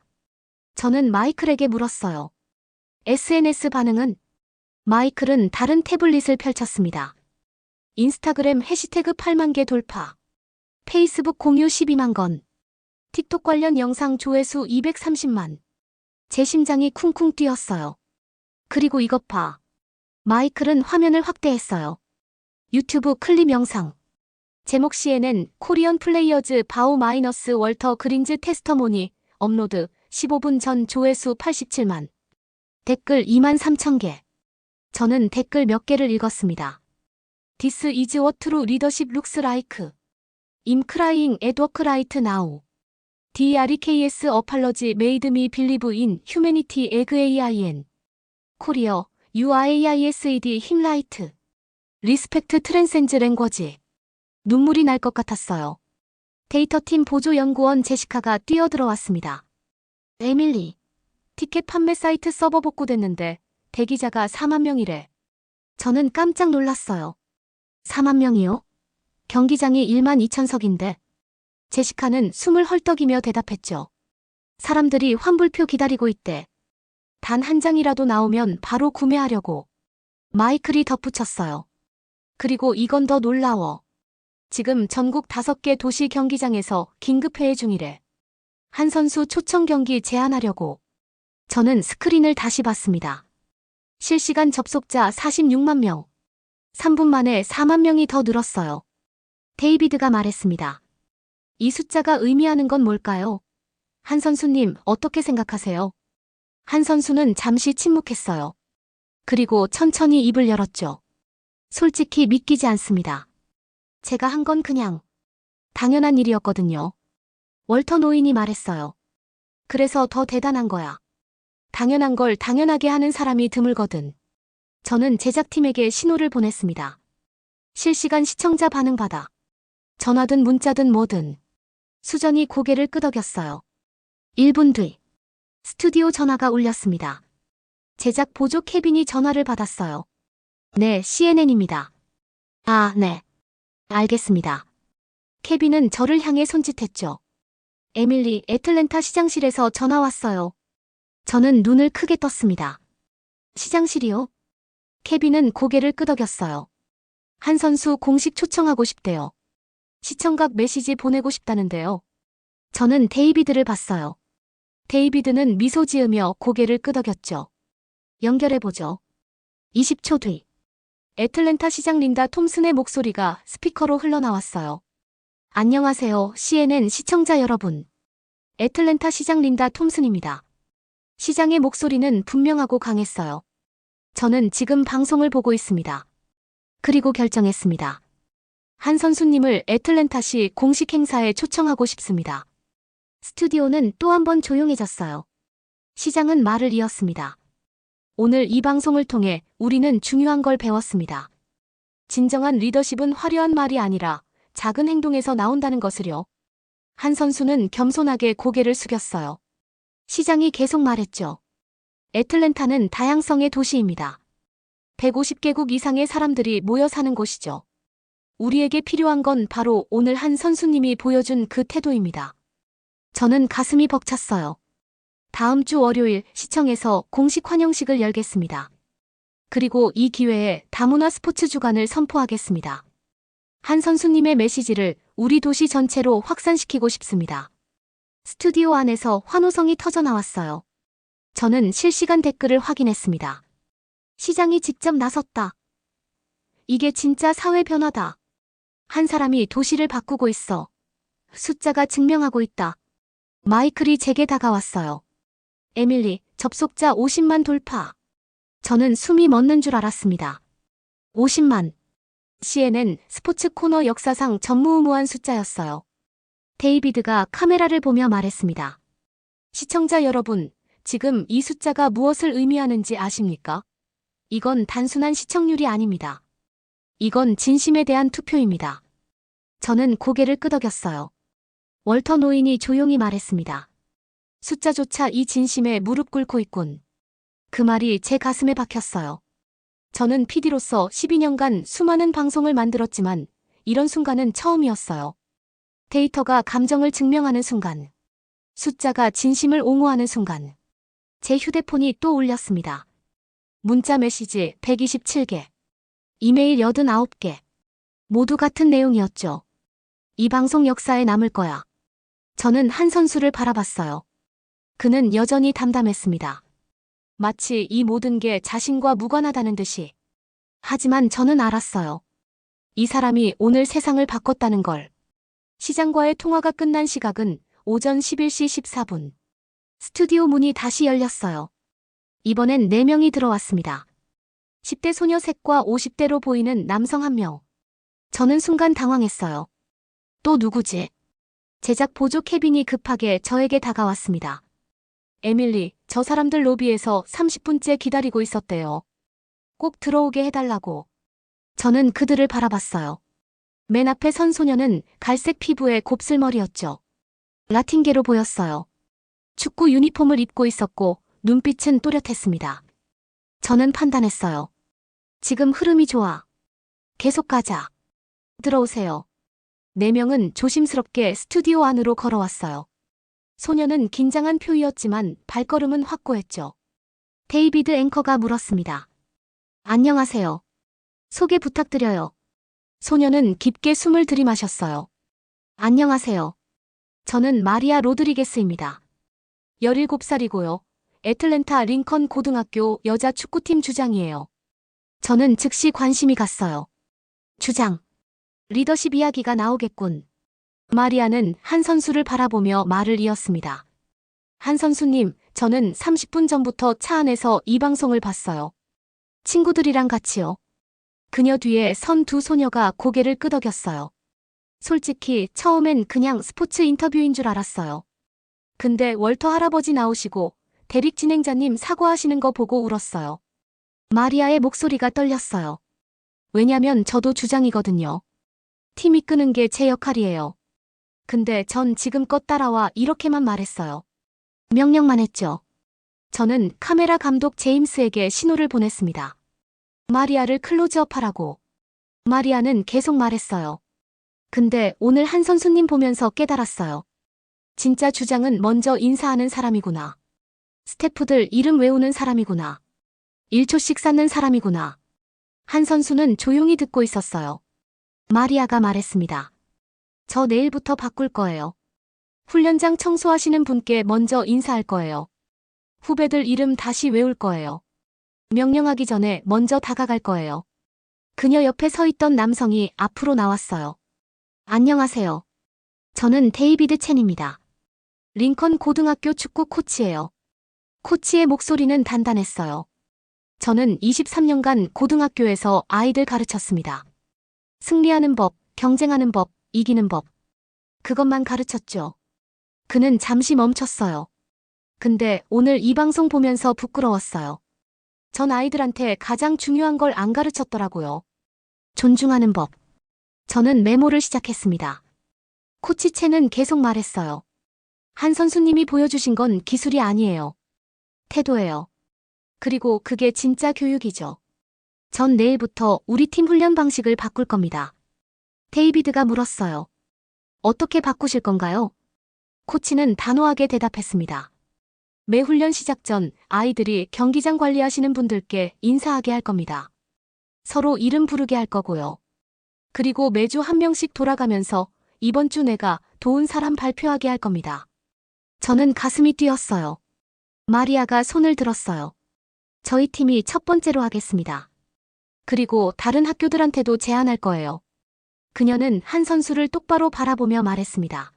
저는 마이클에게 물었어요. SNS 반응은? 마이클은 다른 태블릿을 펼쳤습니다. 인스타그램 해시태그 8만 개 돌파. 페이스북 공유 12만 건. 틱톡 관련 영상 조회수 230만. 제 심장이 쿵쿵 뛰었어요. 그리고 이것 봐. 마이클은 화면을 확대했어요. 유튜브 클립 영상. 제목 CNN 코리언 플레이어즈 바우 마이너스 월터 그린즈 테스터모니 업로드 15분 전 조회수 87만. 댓글 2만 3천 개. 저는 댓글 몇 개를 읽었습니다. This is what true leadership looks like. I'm crying at work right now. DREKS apology made me believe in humanity AGAIN. 코리어 UIAISAD 힘라이트. 리스펙트 트랜센즈 랭거지. 눈물이 날 것 같았어요. 데이터팀 보조연구원 제시카가 뛰어들어왔습니다. 에밀리. 티켓 판매 사이트 서버 복구됐는데 대기자가 4만 명이래. 저는 깜짝 놀랐어요. 4만 명이요? 경기장이 1만 2천석인데. 제시카는 숨을 헐떡이며 대답했죠. 사람들이 환불표 기다리고 있대. 단 한 장이라도 나오면 바로 구매하려고. 마이클이 덧붙였어요. 그리고 이건 더 놀라워. 지금 전국 5개 도시 경기장에서 긴급회의 중이래. 한 선수 초청 경기 제안하려고. 저는 스크린을 다시 봤습니다. 실시간 접속자 46만 명. 3분 만에 4만 명이 더 늘었어요. 데이비드가 말했습니다. 이 숫자가 의미하는 건 뭘까요? 한 선수님, 어떻게 생각하세요? 한 선수는 잠시 침묵했어요. 그리고 천천히 입을 열었죠. 솔직히 믿기지 않습니다. 제가 한 건 그냥 당연한 일이었거든요. 월터 노인이 말했어요. 그래서 더 대단한 거야. 당연한 걸 당연하게 하는 사람이 드물거든. 저는 제작팀에게 신호를 보냈습니다. 실시간 시청자 반응 받아. 전화든 문자든 뭐든. 수전이 고개를 끄덕였어요. 1분 뒤. 스튜디오 전화가 울렸습니다. 제작 보조 케빈이 전화를 받았어요. 네, CNN입니다. 아, 네. 알겠습니다. 케빈은 저를 향해 손짓했죠. 에밀리, 애틀랜타 시장실에서 전화 왔어요. 저는 눈을 크게 떴습니다. 시장실이요? 케빈은 고개를 끄덕였어요. 한 선수 공식 초청하고 싶대요. 시청각 메시지 보내고 싶다는데요. 저는 데이비드를 봤어요. 데이비드는 미소 지으며 고개를 끄덕였죠. 연결해보죠. 20초 뒤. 애틀랜타 시장 린다 톰슨의 목소리가 스피커로 흘러나왔어요. 안녕하세요, CNN 시청자 여러분. 애틀랜타 시장 린다 톰슨입니다. 시장의 목소리는 분명하고 강했어요. 저는 지금 방송을 보고 있습니다. 그리고 결정했습니다. 한 선수님을 애틀랜타시 공식 행사에 초청하고 싶습니다. 스튜디오는 또 한 번 조용해졌어요. 시장은 말을 이었습니다. 오늘 이 방송을 통해 우리는 중요한 걸 배웠습니다. 진정한 리더십은 화려한 말이 아니라 작은 행동에서 나온다는 것을요. 한 선수는 겸손하게 고개를 숙였어요. 시장이 계속 말했죠. 애틀랜타는 다양성의 도시입니다. 150개국 이상의 사람들이 모여 사는 곳이죠. 우리에게 필요한 건 바로 오늘 한 선수님이 보여준 그 태도입니다. 저는 가슴이 벅찼어요. 다음 주 월요일 시청에서 공식 환영식을 열겠습니다. 그리고 이 기회에 다문화 스포츠 주간을 선포하겠습니다. 한 선수님의 메시지를 우리 도시 전체로 확산시키고 싶습니다. 스튜디오 안에서 환호성이 터져나왔어요. 저는 실시간 댓글을 확인했습니다. 시장이 직접 나섰다. 이게 진짜 사회 변화다. 한 사람이 도시를 바꾸고 있어. 숫자가 증명하고 있다. 마이클이 제게 다가왔어요. 에밀리, 접속자 50만 돌파. 저는 숨이 멎는 줄 알았습니다. 50만. CNN 스포츠 코너 역사상 전무후무한 숫자였어요. 데이비드가 카메라를 보며 말했습니다. 시청자 여러분, 지금 이 숫자가 무엇을 의미하는지 아십니까? 이건 단순한 시청률이 아닙니다. 이건 진심에 대한 투표입니다. 저는 고개를 끄덕였어요. 월터 노인이 조용히 말했습니다. 숫자조차 이 진심에 무릎 꿇고 있군. 그 말이 제 가슴에 박혔어요. 저는 PD로서 12년간 수많은 방송을 만들었지만 이런 순간은 처음이었어요. 데이터가 감정을 증명하는 순간. 숫자가 진심을 옹호하는 순간. 제 휴대폰이 또 울렸습니다. 문자 메시지 127개. 이메일 89개. 모두 같은 내용이었죠. 이 방송 역사에 남을 거야. 저는 한 선수를 바라봤어요. 그는 여전히 담담했습니다. 마치 이 모든 게 자신과 무관하다는 듯이. 하지만 저는 알았어요. 이 사람이 오늘 세상을 바꿨다는 걸. 시장과의 통화가 끝난 시각은 오전 11시 14분. 스튜디오 문이 다시 열렸어요. 이번엔 4명이 들어왔습니다. 10대 소녀 셋과 50대로 보이는 남성 1명. 저는 순간 당황했어요. 또 누구지? 제작 보조 케빈이 급하게 저에게 다가왔습니다. 에밀리, 저 사람들 로비에서 30분째 기다리고 있었대요. 꼭 들어오게 해달라고. 저는 그들을 바라봤어요. 맨 앞에 선 소녀는 갈색 피부에 곱슬머리였죠. 라틴계로 보였어요. 축구 유니폼을 입고 있었고 눈빛은 또렷했습니다. 저는 판단했어요. 지금 흐름이 좋아. 계속 가자. 들어오세요. 4명은 조심스럽게 스튜디오 안으로 걸어왔어요. 소녀는 긴장한 표이었지만 발걸음은 확고했죠. 데이비드 앵커가 물었습니다. 안녕하세요. 소개 부탁드려요. 소녀는 깊게 숨을 들이마셨어요. 안녕하세요. 저는 마리아 로드리게스입니다. 17살이고요. 애틀랜타 링컨 고등학교 여자 축구팀 주장이에요. 저는 즉시 관심이 갔어요. 주장. 리더십 이야기가 나오겠군. 마리아는 한 선수를 바라보며 말을 이었습니다. 한 선수님, 저는 30분 전부터 차 안에서 이 방송을 봤어요. 친구들이랑 같이요. 그녀 뒤에 선 두 소녀가 고개를 끄덕였어요. 솔직히 처음엔 그냥 스포츠 인터뷰인 줄 알았어요. 근데 월터 할아버지 나오시고 대릭 진행자님 사과하시는 거 보고 울었어요. 마리아의 목소리가 떨렸어요. 왜냐면 저도 주장이거든요. 팀 이끄는 게 제 역할이에요. 근데 전 지금껏 따라와 이렇게만 말했어요. 명령만 했죠. 저는 카메라 감독 제임스에게 신호를 보냈습니다. 마리아를 클로즈업하라고. 마리아는 계속 말했어요. 근데 오늘 한 선수님 보면서 깨달았어요. 진짜 주장은 먼저 인사하는 사람이구나. 스태프들 이름 외우는 사람이구나. 1초씩 쌓는 사람이구나. 한 선수는 조용히 듣고 있었어요. 마리아가 말했습니다. 저 내일부터 바꿀 거예요. 훈련장 청소하시는 분께 먼저 인사할 거예요. 후배들 이름 다시 외울 거예요. 명령하기 전에 먼저 다가갈 거예요. 그녀 옆에 서 있던 남성이 앞으로 나왔어요. 안녕하세요. 저는 데이비드 첸입니다. 링컨 고등학교 축구 코치예요. 코치의 목소리는 단단했어요. 저는 23년간 고등학교에서 아이들 가르쳤습니다. 승리하는 법, 경쟁하는 법, 이기는 법. 그것만 가르쳤죠. 그는 잠시 멈췄어요. 근데 오늘 이 방송 보면서 부끄러웠어요. 전 아이들한테 가장 중요한 걸 안 가르쳤더라고요. 존중하는 법. 저는 메모를 시작했습니다. 코치 첸은 계속 말했어요. 한 선수님이 보여주신 건 기술이 아니에요. 태도예요. 그리고 그게 진짜 교육이죠. 전 내일부터 우리 팀 훈련 방식을 바꿀 겁니다. 데이비드가 물었어요. 어떻게 바꾸실 건가요? 코치는 단호하게 대답했습니다. 매 훈련 시작 전 아이들이 경기장 관리하시는 분들께 인사하게 할 겁니다. 서로 이름 부르게 할 거고요. 그리고 매주 한 명씩 돌아가면서 이번 주 내가 도운 사람 발표하게 할 겁니다. 저는 가슴이 뛰었어요. 마리아가 손을 들었어요. 저희 팀이 첫 번째로 하겠습니다. 그리고 다른 학교들한테도 제안할 거예요. 그녀는 한 선수를 똑바로 바라보며 말했습니다.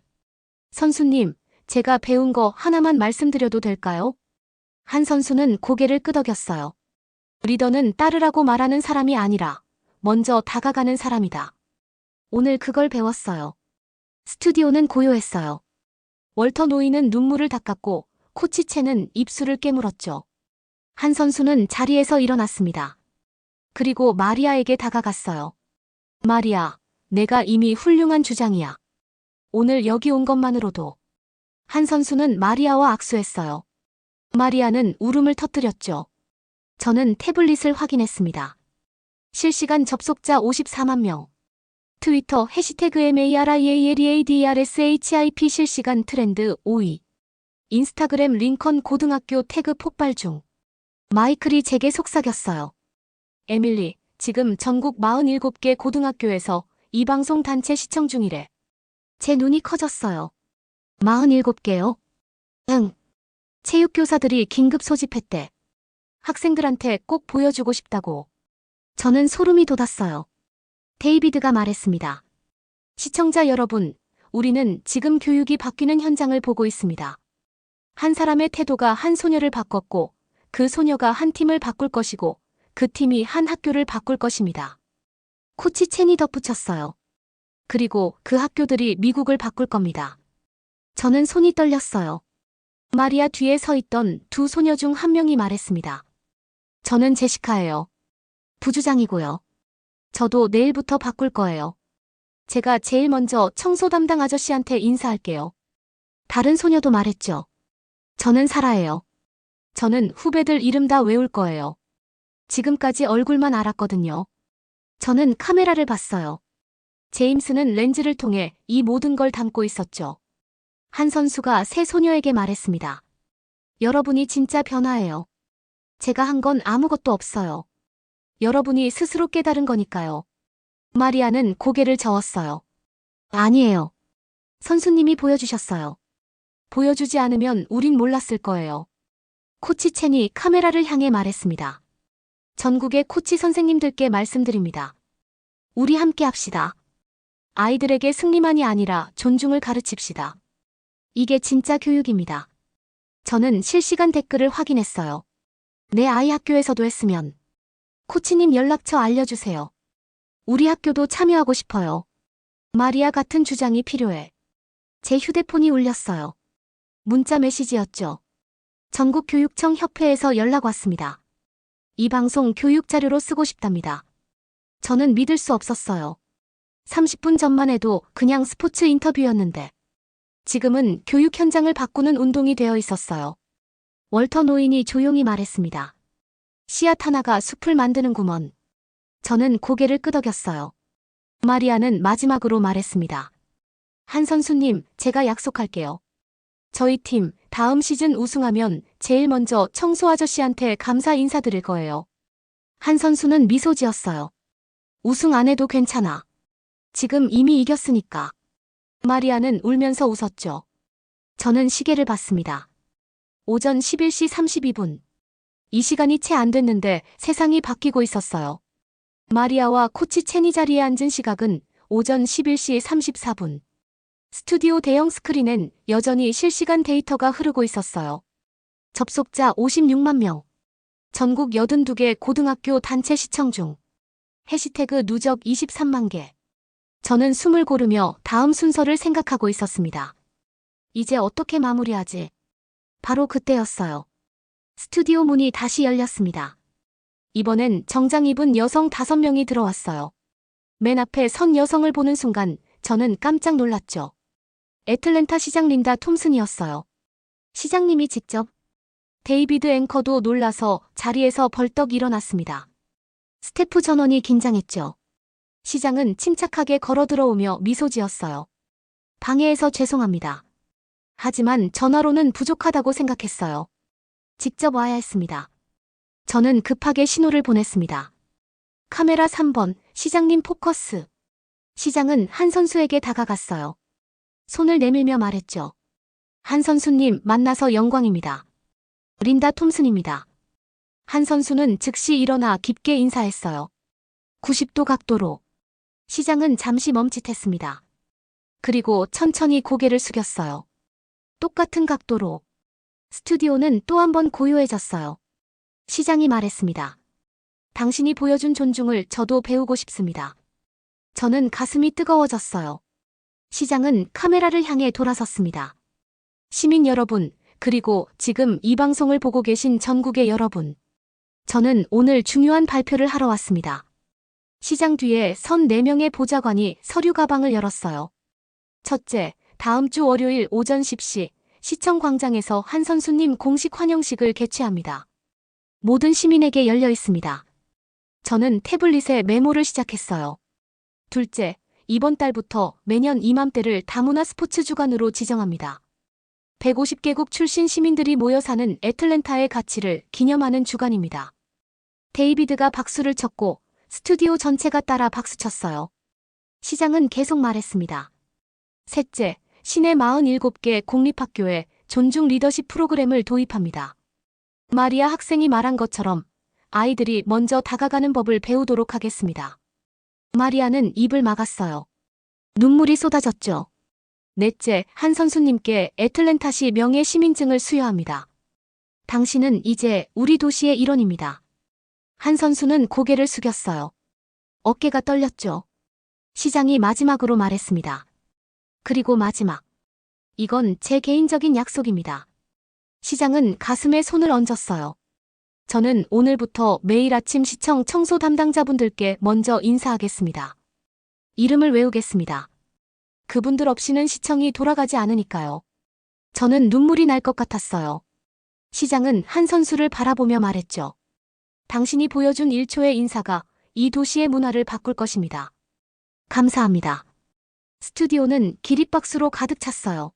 선수님, 제가 배운 거 하나만 말씀드려도 될까요? 한 선수는 고개를 끄덕였어요. 리더는 따르라고 말하는 사람이 아니라 먼저 다가가는 사람이다. 오늘 그걸 배웠어요. 스튜디오는 고요했어요. 월터 노이는 눈물을 닦았고 코치 첸은 입술을 깨물었죠. 한 선수는 자리에서 일어났습니다. 그리고 마리아에게 다가갔어요. 마리아, 내가 이미 훌륭한 주장이야. 오늘 여기 온 것만으로도. 한 선수는 마리아와 악수했어요. 마리아는 울음을 터뜨렸죠. 저는 태블릿을 확인했습니다. 실시간 접속자 54만 명. 트위터 해시태그 MARIALEADRSHIP 실시간 트렌드 5위. 인스타그램 링컨 고등학교 태그 폭발 중. 마이클이 제게 속삭였어요. 에밀리, 지금 전국 47개 고등학교에서 이 방송 단체 시청 중이래. 제 눈이 커졌어요. 47개요? 응. 체육교사들이 긴급 소집했대. 학생들한테 꼭 보여주고 싶다고. 저는 소름이 돋았어요. 데이비드가 말했습니다. 시청자 여러분, 우리는 지금 교육이 바뀌는 현장을 보고 있습니다. 한 사람의 태도가 한 소녀를 바꿨고, 그 소녀가 한 팀을 바꿀 것이고, 그 팀이 한 학교를 바꿀 것입니다. 코치 첸이 덧붙였어요. 그리고 그 학교들이 미국을 바꿀 겁니다. 저는 손이 떨렸어요. 마리아 뒤에 서 있던 두 소녀 중 한 명이 말했습니다. 저는 제시카예요. 부주장이고요. 저도 내일부터 바꿀 거예요. 제가 제일 먼저 청소 담당 아저씨한테 인사할게요. 다른 소녀도 말했죠. 저는 사라예요. 저는 후배들 이름 다 외울 거예요. 지금까지 얼굴만 알았거든요. 저는 카메라를 봤어요. 제임스는 렌즈를 통해 이 모든 걸 담고 있었죠. 한 선수가 세 소녀에게 말했습니다. 여러분이 진짜 변화예요. 제가 한 건 아무것도 없어요. 여러분이 스스로 깨달은 거니까요. 마리아는 고개를 저었어요. 아니에요. 선수님이 보여주셨어요. 보여주지 않으면 우린 몰랐을 거예요. 코치 첸이 카메라를 향해 말했습니다. 전국의 코치 선생님들께 말씀드립니다. 우리 함께 합시다. 아이들에게 승리만이 아니라 존중을 가르칩시다. 이게 진짜 교육입니다. 저는 실시간 댓글을 확인했어요. 내 아이 학교에서도 했으면. 코치님 연락처 알려주세요. 우리 학교도 참여하고 싶어요. 마리아 같은 주장이 필요해. 제 휴대폰이 울렸어요. 문자 메시지였죠. 전국교육청 협회에서 연락 왔습니다. 이 방송 교육 자료로 쓰고 싶답니다. 저는 믿을 수 없었어요. 30분 전만 해도 그냥 스포츠 인터뷰였는데 지금은 교육 현장을 바꾸는 운동이 되어 있었어요. 월터 노인이 조용히 말했습니다. 씨앗 하나가 숲을 만드는구먼. 저는 고개를 끄덕였어요. 마리아는 마지막으로 말했습니다. 한 선수님, 제가 약속할게요. 저희 팀 다음 시즌 우승하면 제일 먼저 청소 아저씨한테 감사 인사드릴 거예요. 한 선수는 미소 지었어요. 우승 안 해도 괜찮아. 지금 이미 이겼으니까. 마리아는 울면서 웃었죠. 저는 시계를 봤습니다. 오전 11시 32분. 이 시간이 채 안 됐는데 세상이 바뀌고 있었어요. 마리아와 코치 첸이 자리에 앉은 시각은 오전 11시 34분. 스튜디오 대형 스크린엔 여전히 실시간 데이터가 흐르고 있었어요. 접속자 56만 명. 전국 82개 고등학교 단체 시청 중. 해시태그 누적 23만 개. 저는 숨을 고르며 다음 순서를 생각하고 있었습니다. 이제 어떻게 마무리하지? 바로 그때였어요. 스튜디오 문이 다시 열렸습니다. 이번엔 정장 입은 여성 5명이 들어왔어요. 맨 앞에 선 여성을 보는 순간 저는 깜짝 놀랐죠. 애틀랜타 시장 린다 톰슨이었어요. 시장님이 직접. 데이비드 앵커도 놀라서 자리에서 벌떡 일어났습니다. 스태프 전원이 긴장했죠. 시장은 침착하게 걸어 들어오며 미소 지었어요. 방해해서 죄송합니다. 하지만 전화로는 부족하다고 생각했어요. 직접 와야 했습니다. 저는 급하게 신호를 보냈습니다. 카메라 3번, 시장님 포커스. 시장은 한 선수에게 다가갔어요. 손을 내밀며 말했죠. 한 선수님 만나서 영광입니다. 린다 톰슨입니다. 한 선수는 즉시 일어나 깊게 인사했어요. 90도 각도로. 시장은 잠시 멈칫했습니다. 그리고 천천히 고개를 숙였어요. 똑같은 각도로. 스튜디오는 또 한 번 고요해졌어요. 시장이 말했습니다. 당신이 보여준 존중을 저도 배우고 싶습니다. 저는 가슴이 뜨거워졌어요. 시장은 카메라를 향해 돌아섰습니다. 시민 여러분, 그리고 지금 이 방송을 보고 계신 전국의 여러분. 저는 오늘 중요한 발표를 하러 왔습니다. 시장 뒤에 선 4명의 보좌관이 서류 가방을 열었어요. 첫째, 다음 주 월요일 오전 10시 시청 광장에서 한 선수님 공식 환영식을 개최합니다. 모든 시민에게 열려 있습니다. 저는 태블릿에 메모를 시작했어요. 둘째, 이번 달부터 매년 이맘때를 다문화 스포츠 주간으로 지정합니다. 150개국 출신 시민들이 모여 사는 애틀랜타의 가치를 기념하는 주간입니다. 데이비드가 박수를 쳤고 스튜디오 전체가 따라 박수쳤어요. 시장은 계속 말했습니다. 셋째, 시내 47개 공립학교에 존중 리더십 프로그램을 도입합니다. 마리아 학생이 말한 것처럼 아이들이 먼저 다가가는 법을 배우도록 하겠습니다. 마리아는 입을 막았어요. 눈물이 쏟아졌죠. 넷째, 한 선수님께 애틀랜타시 명예 시민증을 수여합니다. 당신은 이제 우리 도시의 일원입니다. 한 선수는 고개를 숙였어요. 어깨가 떨렸죠. 시장이 마지막으로 말했습니다. 그리고 마지막. 이건 제 개인적인 약속입니다. 시장은 가슴에 손을 얹었어요. 저는 오늘부터 매일 아침 시청 청소 담당자분들께 먼저 인사하겠습니다. 이름을 외우겠습니다. 그분들 없이는 시청이 돌아가지 않으니까요. 저는 눈물이 날 것 같았어요. 시장은 한 선수를 바라보며 말했죠. 당신이 보여준 1초의 인사가 이 도시의 문화를 바꿀 것입니다. 감사합니다. 스튜디오는 기립박수로 가득 찼어요.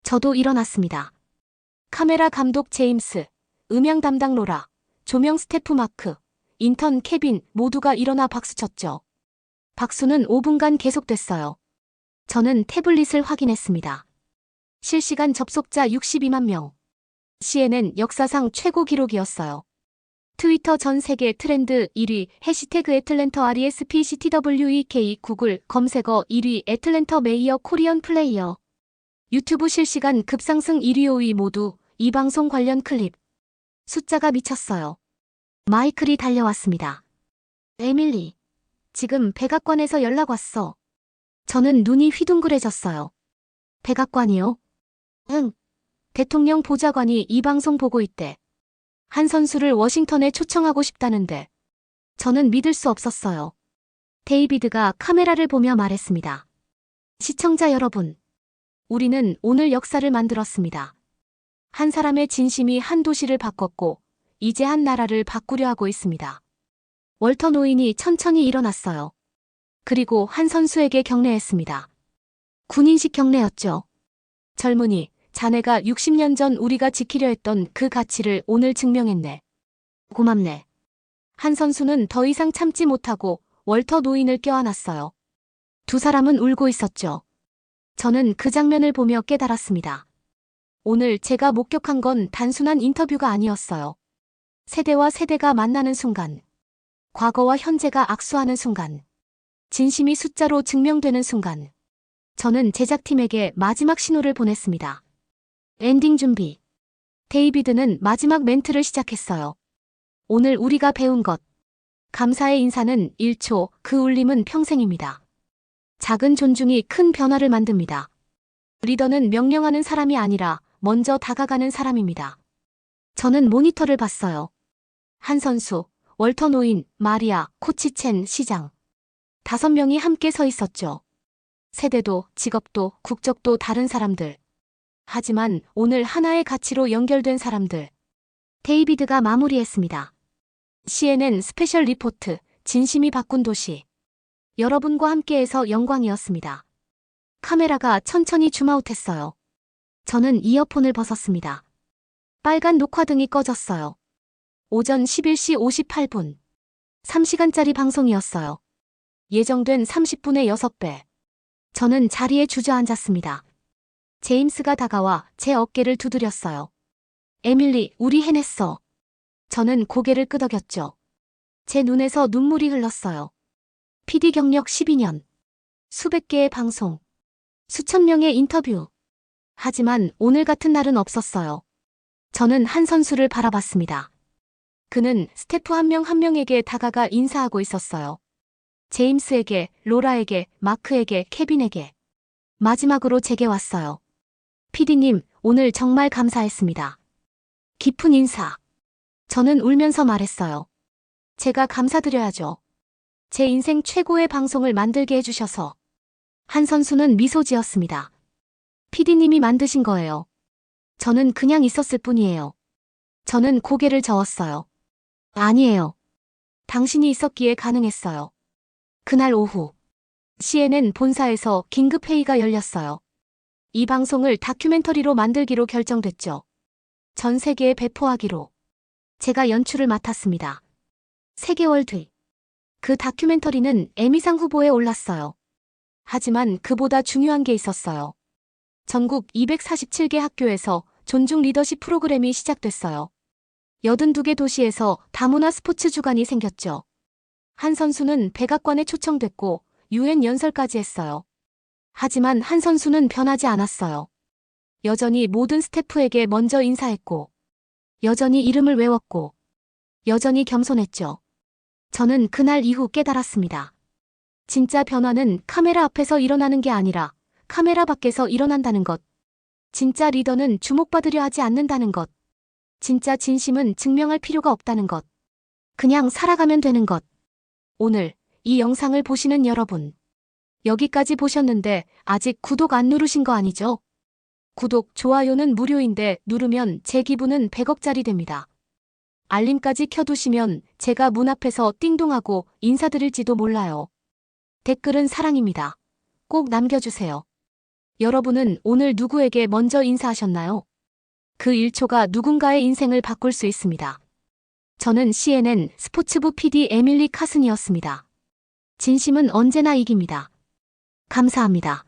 저도 일어났습니다. 카메라 감독 제임스, 음향 담당 로라, 조명 스태프 마크, 인턴 케빈 모두가 일어나 박수쳤죠. 박수는 5분간 계속됐어요. 저는 태블릿을 확인했습니다. 실시간 접속자 62만 명. CNN 역사상 최고 기록이었어요. 트위터 전 세계 트렌드 1위 해시태그 애틀랜타 RESPCTWEK 구글 검색어 1위 애틀랜타 메이어 코리언 플레이어 유튜브 실시간 급상승 1위 5위 모두 이 방송 관련 클립. 숫자가 미쳤어요. 마이클이 달려왔습니다. 에밀리, 지금 백악관에서 연락 왔어. 저는 눈이 휘둥그레졌어요. 백악관이요? 응. 대통령 보좌관이 이 방송 보고 있대. 한 선수를 워싱턴에 초청하고 싶다는데. 저는 믿을 수 없었어요. 데이비드가 카메라를 보며 말했습니다. 시청자 여러분, 우리는 오늘 역사를 만들었습니다. 한 사람의 진심이 한 도시를 바꿨고 이제 한 나라를 바꾸려 하고 있습니다. 월터 노인이 천천히 일어났어요. 그리고 한 선수에게 경례했습니다. 군인식 경례였죠. 젊은이, 자네가 60년 전 우리가 지키려 했던 그 가치를 오늘 증명했네. 고맙네. 한 선수는 더 이상 참지 못하고 월터 노인을 껴안았어요. 두 사람은 울고 있었죠. 저는 그 장면을 보며 깨달았습니다. 오늘 제가 목격한 건 단순한 인터뷰가 아니었어요. 세대와 세대가 만나는 순간. 과거와 현재가 악수하는 순간. 진심이 숫자로 증명되는 순간. 저는 제작팀에게 마지막 신호를 보냈습니다. 엔딩 준비. 데이비드는 마지막 멘트를 시작했어요. 오늘 우리가 배운 것. 감사의 인사는 1초, 그 울림은 평생입니다. 작은 존중이 큰 변화를 만듭니다. 리더는 명령하는 사람이 아니라 먼저 다가가는 사람입니다. 저는 모니터를 봤어요. 한 선수, 월터 노인, 마리아, 코치 첸, 시장. 5명이 함께 서 있었죠. 세대도, 직업도, 국적도 다른 사람들. 하지만 오늘 하나의 가치로 연결된 사람들. 데이비드가 마무리했습니다. CNN 스페셜 리포트, 진심이 바꾼 도시. 여러분과 함께해서 영광이었습니다. 카메라가 천천히 줌아웃했어요. 저는 이어폰을 벗었습니다. 빨간 녹화등이 꺼졌어요. 오전 11시 58분. 3시간짜리 방송이었어요. 예정된 30분의 6배. 저는 자리에 주저앉았습니다. 제임스가 다가와 제 어깨를 두드렸어요. 에밀리, 우리 해냈어. 저는 고개를 끄덕였죠. 제 눈에서 눈물이 흘렀어요. PD 경력 12년. 수백 개의 방송. 수천 명의 인터뷰. 하지만 오늘 같은 날은 없었어요. 저는 한 선수를 바라봤습니다. 그는 스태프 한 명 한 명에게 다가가 인사하고 있었어요. 제임스에게, 로라에게, 마크에게, 케빈에게. 마지막으로 제게 왔어요. PD님, 오늘 정말 감사했습니다. 깊은 인사. 저는 울면서 말했어요. 제가 감사드려야죠. 제 인생 최고의 방송을 만들게 해주셔서. 한 선수는 미소 지었습니다. PD님이 만드신 거예요. 저는 그냥 있었을 뿐이에요. 저는 고개를 저었어요. 아니에요. 당신이 있었기에 가능했어요. 그날 오후 CNN 본사에서 긴급 회의가 열렸어요. 이 방송을 다큐멘터리로 만들기로 결정됐죠. 전 세계에 배포하기로. 제가 연출을 맡았습니다. 3개월 뒤 그 다큐멘터리는 에미상 후보에 올랐어요. 하지만 그보다 중요한 게 있었어요. 전국 247개 학교에서 존중 리더십 프로그램이 시작됐어요. 82개 도시에서 다문화 스포츠 주간이 생겼죠. 한 선수는 백악관에 초청됐고 UN 연설까지 했어요. 하지만 한 선수는 변하지 않았어요. 여전히 모든 스태프에게 먼저 인사했고, 여전히 이름을 외웠고, 여전히 겸손했죠. 저는 그날 이후 깨달았습니다. 진짜 변화는 카메라 앞에서 일어나는 게 아니라 카메라 밖에서 일어난다는 것. 진짜 리더는 주목받으려 하지 않는다는 것. 진짜 진심은 증명할 필요가 없다는 것. 그냥 살아가면 되는 것. 오늘 이 영상을 보시는 여러분. 여기까지 보셨는데 아직 구독 안 누르신 거 아니죠? 구독, 좋아요는 무료인데 누르면 제 기분은 100억짜리 됩니다. 알림까지 켜두시면 제가 문 앞에서 띵동하고 인사드릴지도 몰라요. 댓글은 사랑입니다. 꼭 남겨주세요. 여러분은 오늘 누구에게 먼저 인사하셨나요? 그 1초가 누군가의 인생을 바꿀 수 있습니다. 저는 CNN 스포츠부 PD 에밀리 카슨이었습니다. 진심은 언제나 이깁니다. 감사합니다.